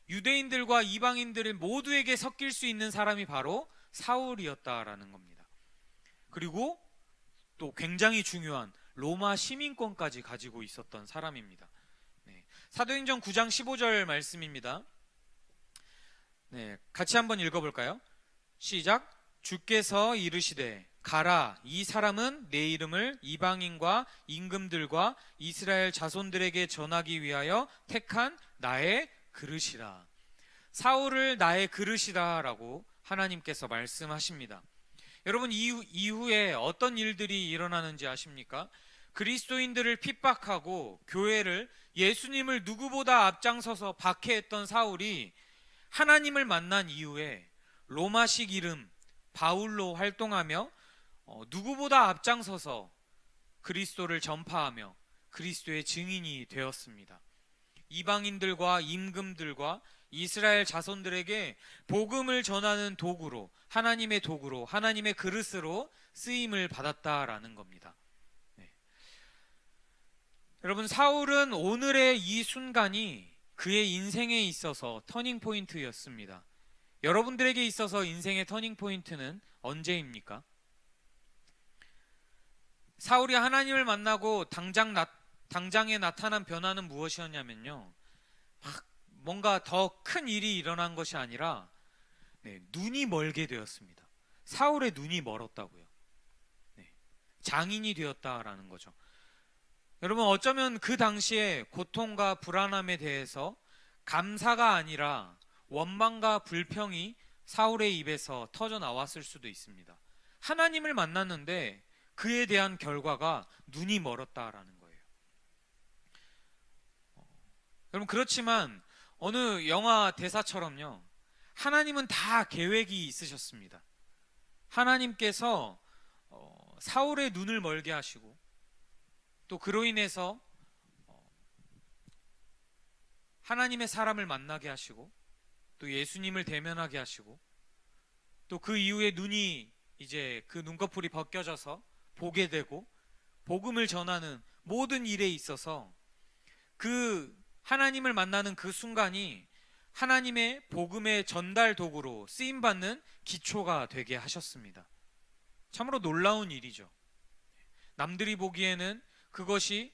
유대인들과 이방인들 모두에게 섞일 수 있는 사람이 바로 사울이었다라는 겁니다. 그리고 또 굉장히 중요한 로마 시민권까지 가지고 있었던 사람입니다. 사도행전 9장 15절 말씀입니다. 같이 한번 읽어볼까요? 시작. 주께서 이르시되 가라, 이 사람은 내 이름을 이방인과 임금들과 이스라엘 자손들에게 전하기 위하여 택한 나의 그릇이라. 사울을 나의 그릇이라 라고 하나님께서 말씀하십니다. 여러분, 이후에 어떤 일들이 일어나는지 아십니까? 그리스도인들을 핍박하고 교회를, 예수님을 누구보다 앞장서서 박해했던 사울이 하나님을 만난 이후에 로마식 이름 바울로 활동하며 누구보다 앞장서서 그리스도를 전파하며 그리스도의 증인이 되었습니다. 이방인들과 임금들과 이스라엘 자손들에게 복음을 전하는 도구로, 하나님의 도구로, 하나님의 그릇으로 쓰임을 받았다라는 겁니다. 여러분, 사울은 오늘의 이 순간이 그의 인생에 있어서 터닝 포인트였습니다. 여러분들에게 있어서 인생의 터닝 포인트는 언제입니까? 사울이 하나님을 만나고 당장 당장에 나타난 변화는 무엇이었냐면요, 막 뭔가 더 큰 일이 일어난 것이 아니라 눈이 멀게 되었습니다. 사울의 눈이 멀었다고요. 장인이 되었다라는 거죠. 여러분, 어쩌면 그 당시에 고통과 불안함에 대해서 감사가 아니라 원망과 불평이 사울의 입에서 터져 나왔을 수도 있습니다. 하나님을 만났는데 그에 대한 결과가 눈이 멀었다라는 거예요. 여러분, 그렇지만 어느 영화 대사처럼요, 하나님은 다 계획이 있으셨습니다. 하나님께서 사울의 눈을 멀게 하시고, 또 그로 인해서 하나님의 사람을 만나게 하시고, 또 예수님을 대면하게 하시고, 또 그 이후에 눈이 이제 그 눈꺼풀이 벗겨져서 보게 되고 복음을 전하는 모든 일에 있어서 그 하나님을 만나는 그 순간이 하나님의 복음의 전달 도구로 쓰임받는 기초가 되게 하셨습니다. 참으로 놀라운 일이죠. 남들이 보기에는 그것이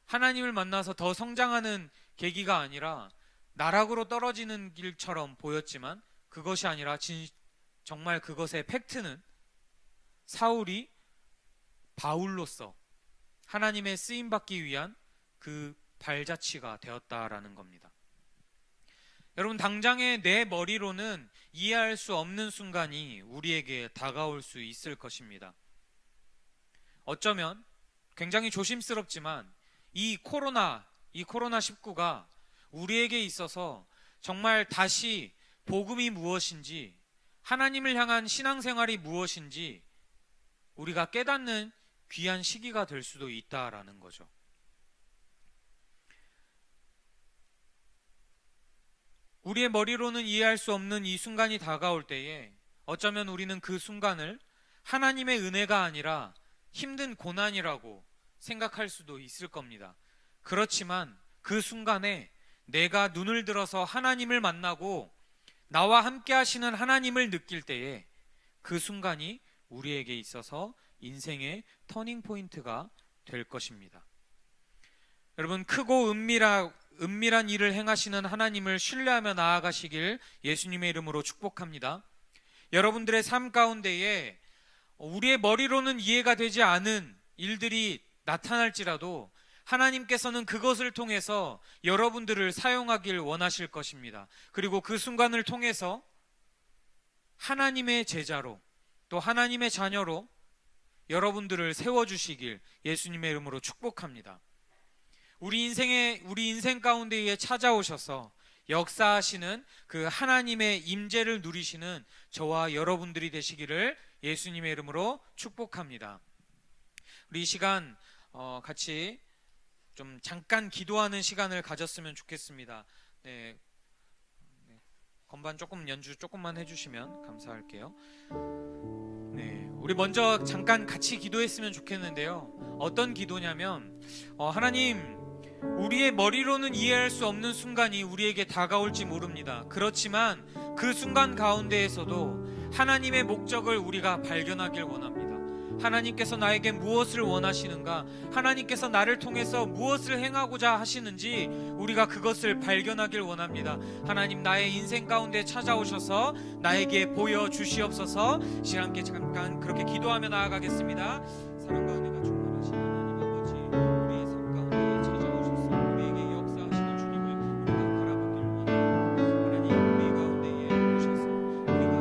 하나님을 만나서 더 성장하는 계기가 아니라 나락으로 떨어지는 길처럼 보였지만, 그것이 아니라 정말 그것의 팩트는 사울이 바울로서 하나님의 쓰임받기 위한 그 발자취가 되었다라는 겁니다. 여러분, 당장의 내 머리로는 이해할 수 없는 순간이 우리에게 다가올 수 있을 것입니다. 어쩌면 굉장히 조심스럽지만 이 코로나19가 우리에게 있어서 정말 다시 복음이 무엇인지, 하나님을 향한 신앙생활이 무엇인지 우리가 깨닫는 귀한 시기가 될 수도 있다라는 거죠. 우리의 머리로는 이해할 수 없는 이 순간이 다가올 때에 어쩌면 우리는 그 순간을 하나님의 은혜가 아니라 힘든 고난이라고 생각할 수도 있을 겁니다. 그렇지만 그 순간에 내가 눈을 들어서 하나님을 만나고 나와 함께 하시는 하나님을 느낄 때에 그 순간이 우리에게 있어서 인생의 터닝 포인트가 될 것입니다. 여러분, 크고 은밀한 일을 행하시는 하나님을 신뢰하며 나아가시길 예수님의 이름으로 축복합니다. 여러분들의 삶 가운데에 우리의 머리로는 이해가 되지 않은 일들이 나타날지라도 하나님께서는 그것을 통해서 여러분들을 사용하길 원하실 것입니다. 그리고 그 순간을 통해서 하나님의 제자로, 또 하나님의 자녀로 여러분들을 세워주시길 예수님의 이름으로 축복합니다. 우리 인생 가운데에 찾아오셔서 역사하시는 그 하나님의 임재를 누리시는 저와 여러분들이 되시기를 예수님의 이름으로 축복합니다. 우리 이 시간 같이 좀 잠깐 기도하는 시간을 가졌으면 좋겠습니다. 건반 연주 조금만 해주시면 감사할게요. 우리 먼저 잠깐 같이 기도했으면 좋겠는데요. 어떤 기도냐면, 하나님, 우리의 머리로는 이해할 수 없는 순간이 우리에게 다가올지 모릅니다. 그렇지만 그 순간 가운데에서도 하나님의 목적을 우리가 발견하길 원합니다. 하나님께서 나에게 무엇을 원하시는가, 하나님께서 나를 통해서 무엇을 행하고자 하시는지 우리가 그것을 발견하길 원합니다. 하나님, 나의 인생 가운데 찾아오셔서 나에게 보여주시옵소서. 시간 함께 잠깐 그렇게 기도하며 나아가겠습니다. 사랑과 은혜가 충만하신 하나님 아버지, 우리의 삶 가운데 찾아오셔서 우리에게 역사하시는 주님을 우리가 바라보길 원합니다. 하나님, 우리 가운데에 오셔서 우리가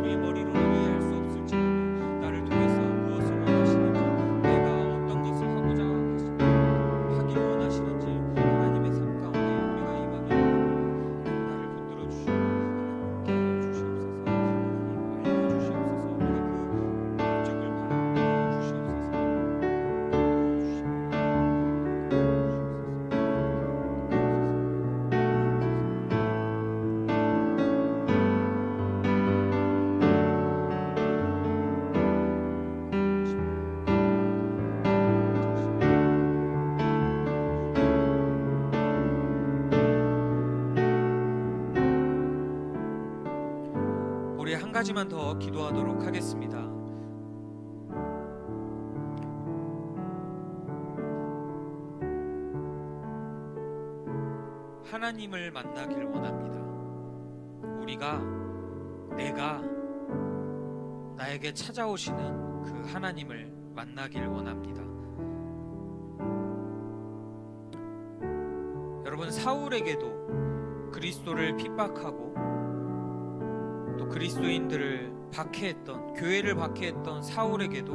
우리의 머리로는 이해할 수 없을지라도 나를 통해서 무엇을 원하시는지, 내가 어떤 것을 하고자 하길 원하시는지 하나님의 삶 가운데 우리가 임하길 원합니다. 나를 붙들어 주시고 하나님께 주시옵소서. 하나님 알려주시옵소서. 우리가 그 목적을 바라보게 주시옵소서. 우리 한 가지만 더 기도하도록 하겠습니다. 하나님을 만나길 원합니다. 내가 나에게 찾아오시는 그 하나님을 만나길 원합니다. 여러분, 사울에게도 그리스도를 핍박하고 또 그리스도인들을 박해했던, 교회를 박해했던 사울에게도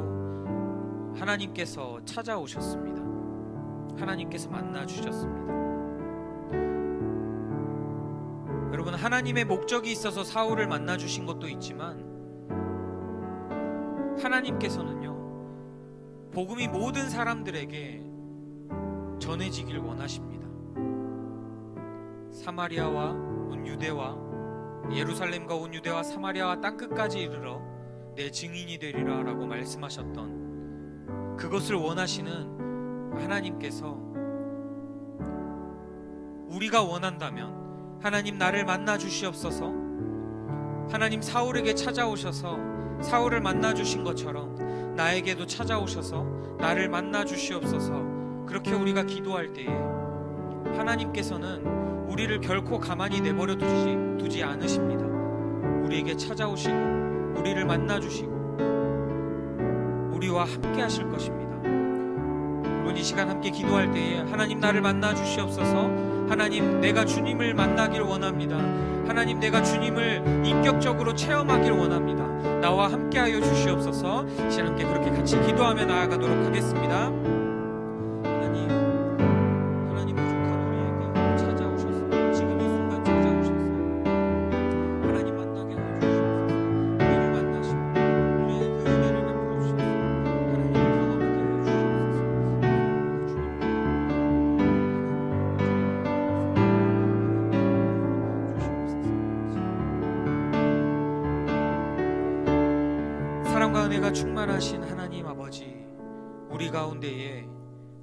하나님께서 찾아오셨습니다. 하나님께서 만나 주셨습니다. 여러분, 하나님의 목적이 있어서 사울을 만나 주신 것도 있지만 하나님께서는요, 복음이 모든 사람들에게 전해지길 원하십니다. 사마리아와 온 유대와 예루살렘과 온 유대와 사마리아와 땅끝까지 이르러 내 증인이 되리라 라고 말씀하셨던 그것을 원하시는 하나님께서, 우리가 원한다면 하나님 나를 만나 주시옵소서, 하나님 사울에게 찾아오셔서 사울을 만나 주신 것처럼 나에게도 찾아오셔서 나를 만나 주시옵소서, 그렇게 우리가 기도할 때에 하나님께서는 우리를 결코 가만히 내버려 두지 않으십니다. 우리에게 찾아오시고 우리를 만나 주시고 우리와 함께 하실 것입니다. 여러분, 이 시간 함께 기도할 때에 하나님 나를 만나 주시옵소서, 하나님 내가 주님을 만나길 원합니다. 하나님 내가 주님을 인격적으로 체험하길 원합니다. 나와 함께하여 주시옵소서. 이 시간 함께 그렇게 같이 기도하며 나아가도록 하겠습니다. 하나님 부족한 우리에게 찾아오셔서 지금 이 순간 찾아오셔서 하나님 만나게 하여 주시옵소서. 우리를 만나시고 우리의 그 은혜를 베풀어 주셔서 하나님을 경험하게 하여 주시옵소서. 사랑과 은혜가 충만하신 하나님 아버지, 우리 가운데에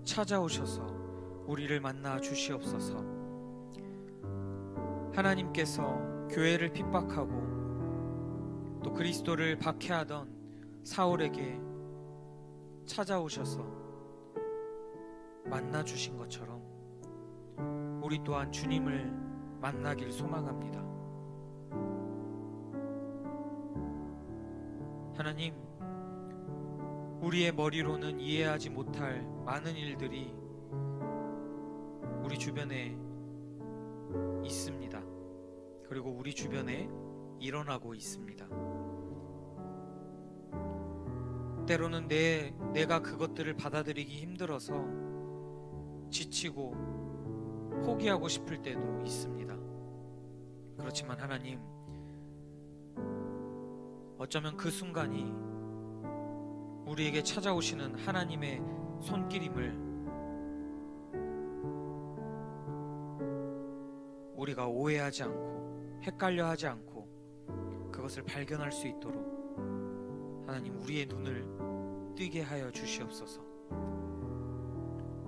찾아오셔서 우리를 만나 주시옵소서. 하나님께서 교회를 핍박하고 또 그리스도를 박해하던 사울에게 찾아오셔서 만나 주신 것처럼 우리 또한 주님을 만나길 소망합니다. 하나님, 우리의 머리로는 이해하지 못할 많은 일들이 우리 주변에 있습니다. 그리고 우리 주변에 일어나고 있습니다. 때로는 내가 그것들을 받아들이기 힘들어서 지치고 포기하고 싶을 때도 있습니다. 그렇지만 하나님, 어쩌면 그 순간이 우리에게 찾아오시는 하나님의 손길임을 우리가 오해하지 않고 헷갈려 하지 않고 그것을 발견할 수 있도록 하나님 우리의 눈을 뜨게 하여 주시옵소서.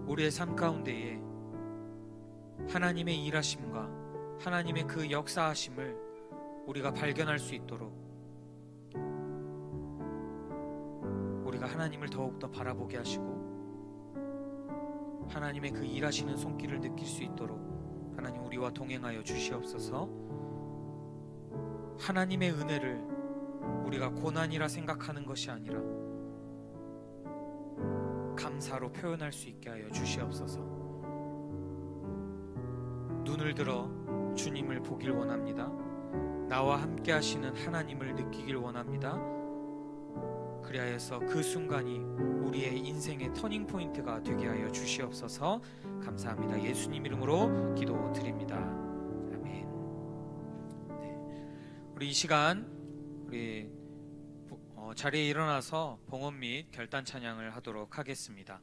우리의 삶 가운데에 하나님의 일하심과 하나님의 그 역사하심을 우리가 발견할 수 있도록 우리가 하나님을 더욱더 바라보게 하시고 하나님의 그 일하시는 손길을 느낄 수 있도록 하나님 우리와 동행하여 주시옵소서. 하나님의 은혜를 우리가 고난이라 생각하는 것이 아니라 감사로 표현할 수 있게 하여 주시옵소서. 눈을 들어 주님을 보길 원합니다. 나와 함께 하시는 하나님을 느끼길 원합니다. 그리하여서 그 순간이 우리의 인생의 터닝 포인트가 되게 하여 주시옵소서. 감사합니다. 예수님 이름으로 기도드립니다. 아멘. 네. 우리 이 시간 우리 자리에 일어나서 봉헌 및 결단 찬양을 하도록 하겠습니다.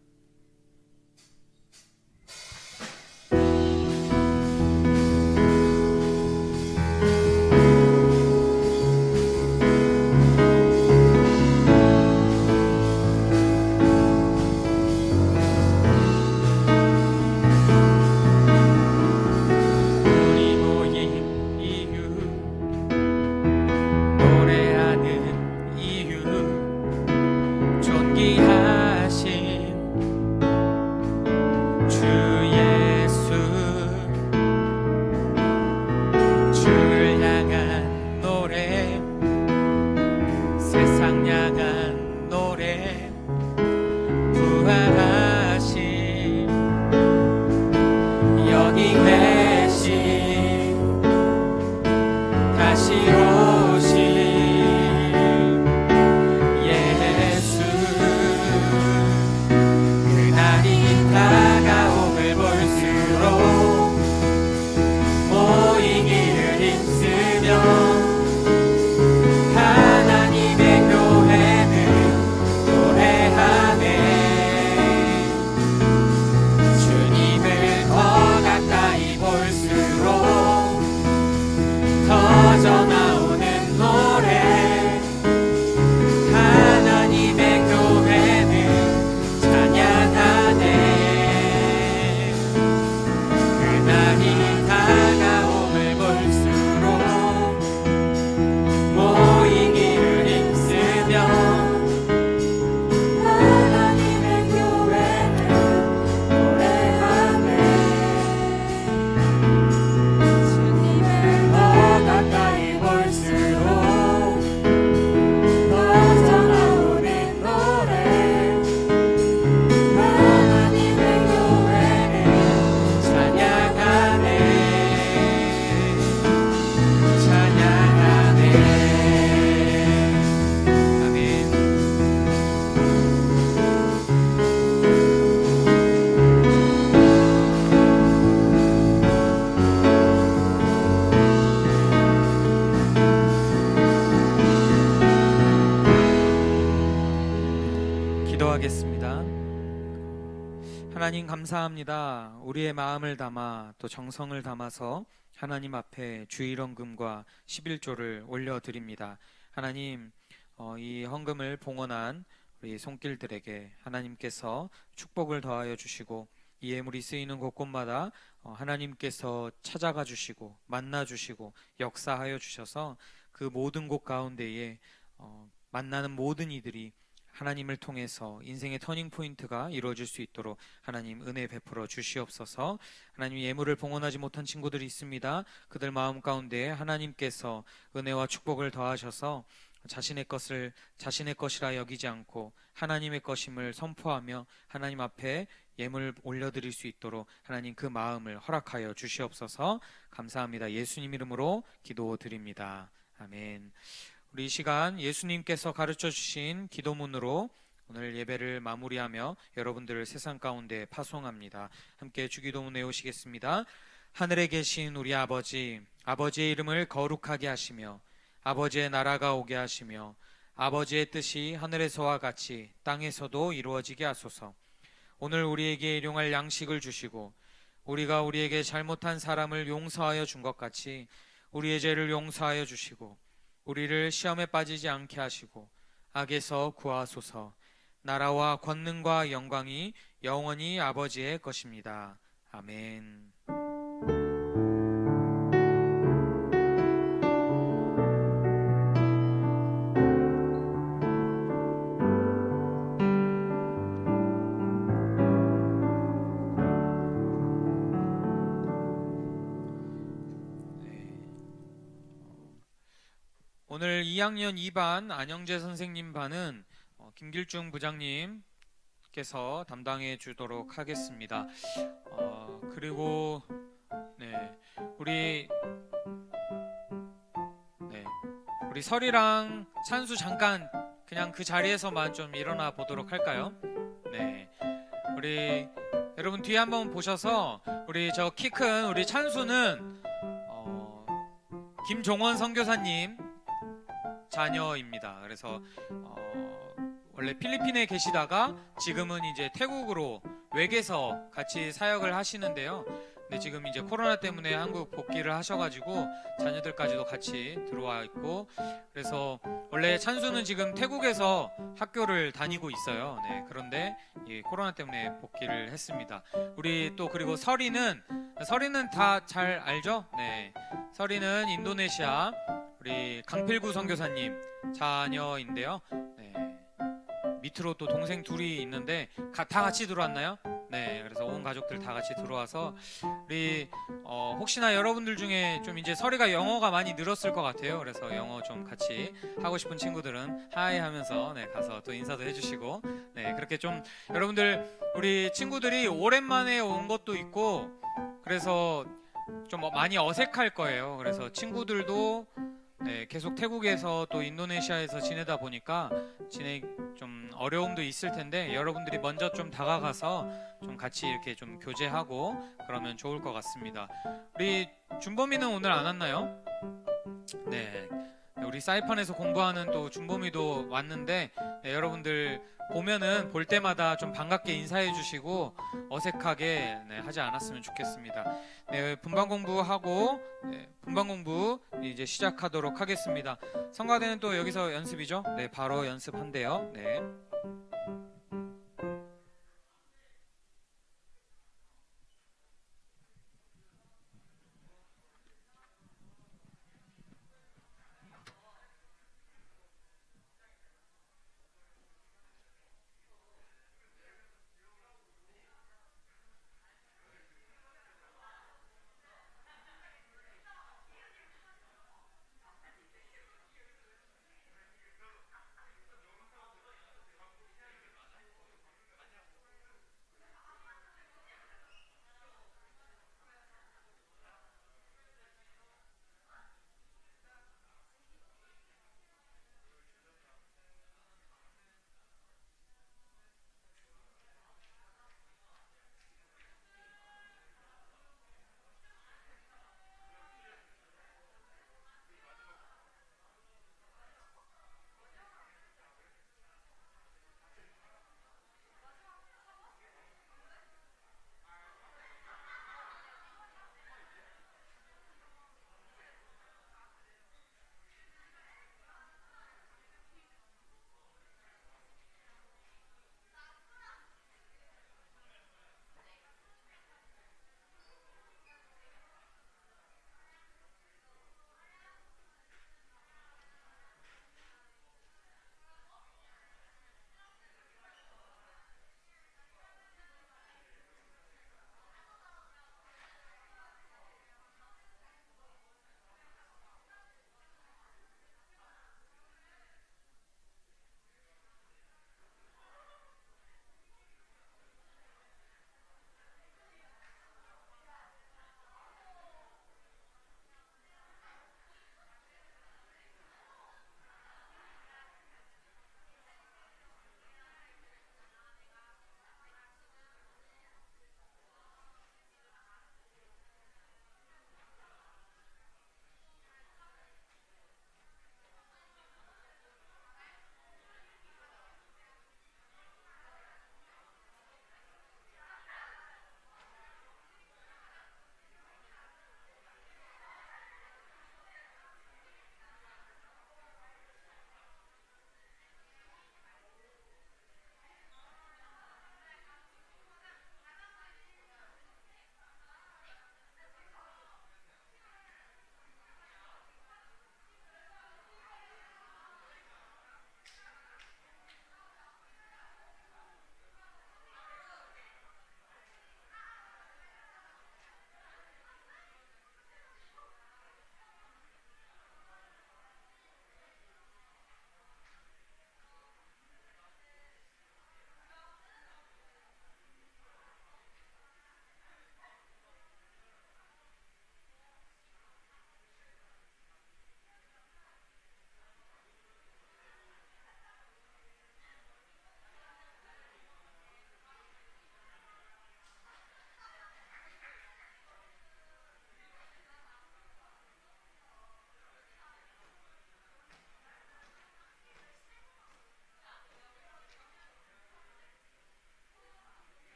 퍼져나오는 노래 하나님의 교회는 찬양하네. 그날이 다가옴을 볼수록 모이기를 힘쓰며 하나님의 교회는 노래하네. 주님을 더 가까이 볼수록 퍼져나오는 노래 하나님의 교회는 찬양하네. 찬양하네. 아멘. 기도하겠습니다. 하나님 감사합니다. 우리의 마음을 담아 또 정성을 담아서 하나님 앞에 주일헌금과 11조를 올려드립니다. 하나님, 이 헌금을 봉헌한 우리 손길들에게 하나님께서 축복을 더하여 주시고 이 예물이 쓰이는 곳곳마다 하나님께서 찾아가 주시고 만나 주시고 역사하여 주셔서 그 모든 곳 가운데에 만나는 모든 이들이 하나님을 통해서 인생의 터닝포인트가 이루어질 수 있도록 하나님 은혜 베풀어 주시옵소서. 하나님, 예물을 봉헌하지 못한 친구들이 있습니다. 그들 마음 가운데 하나님께서 은혜와 축복을 더하셔서 자신의 것을 자신의 것이라 여기지 않고 하나님의 것임을 선포하며 하나님 앞에 예물을 올려드릴 수 있도록 하나님 그 마음을 허락하여 주시옵소서. 감사합니다. 예수님 이름으로 기도드립니다. 아멘. 우리 이 시간 예수님께서 가르쳐 주신 기도문으로 오늘 예배를 마무리하며 여러분들을 세상 가운데 파송합니다. 함께 주기도문 외우시겠습니다. 하늘에 계신 우리 아버지, 아버지의 이름을 거룩하게 하시며 아버지의 나라가 오게 하시며 아버지의 뜻이 하늘에서와 같이 땅에서도 이루어지게 하소서. 오늘 우리에게 일용할 양식을 주시고 우리가 우리에게 잘못한 사람을 용서하여 준 것 같이 우리의 죄를 용서하여 주시고 우리를 시험에 빠지지 않게 하시고 악에서 구하소서. 나라와 권능과 영광이 영원히 아버지의 것입니다. 아멘. 오늘 2학년 2반 안영재 선생님 반은 김길중 부장님께서 담당해 주도록 하겠습니다. 그리고 우리 설이랑 찬수 잠깐 그냥 그 자리에서만 좀 일어나 보도록 할까요? 네, 우리 여러분 뒤에 한번 보셔서 우리 저 키 큰 우리 찬수는 김종원 선교사님 자녀입니다. 그래서 원래 필리핀에 계시다가 지금은 이제 태국으로 외계서 같이 사역을 하시는데요. 근데 지금 이제 코로나 때문에 한국 복귀를 하셔가지고 자녀들까지도 같이 들어와 있고, 그래서 원래 찬수는 지금 태국에서 학교를 다니고 있어요. 네, 그런데 이 코로나 때문에 복귀를 했습니다. 우리 또 그리고 설이는 다 잘 알죠? 네, 설이는 인도네시아 우리 강필구 선교사님 자녀인데요. 네, 밑으로 또 동생 둘이 있는데 다 같이 들어왔나요? 네, 그래서 온 가족들 다 같이 들어와서 우리 혹시나 여러분들 중에 좀 이제 설이가 영어가 많이 늘었을 것 같아요. 그래서 영어 좀 같이 하고 싶은 친구들은 하이 하면서 가서 또 인사도 해주시고, 그렇게 좀 여러분들 우리 친구들이 오랜만에 온 것도 있고 그래서 좀 많이 어색할 거예요. 그래서 친구들도 계속 태국에서 또 인도네시아에서 지내다 보니까 좀 어려움도 있을 텐데 여러분들이 먼저 좀 다가가서 좀 같이 이렇게 좀 교제하고 그러면 좋을 것 같습니다. 우리 준범이는 오늘 안 왔나요? 네, 우리 사이판에서 공부하는 또 준범이도 왔는데 여러분들 보면은 볼 때마다 좀 반갑게 인사해 주시고 어색하게 하지 않았으면 좋겠습니다. 네, 분반 공부하고 분반 공부 이제 시작하도록 하겠습니다. 성가대는 또 여기서 연습이죠? 네, 바로 연습한대요. 네.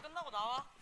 끝나고 나와.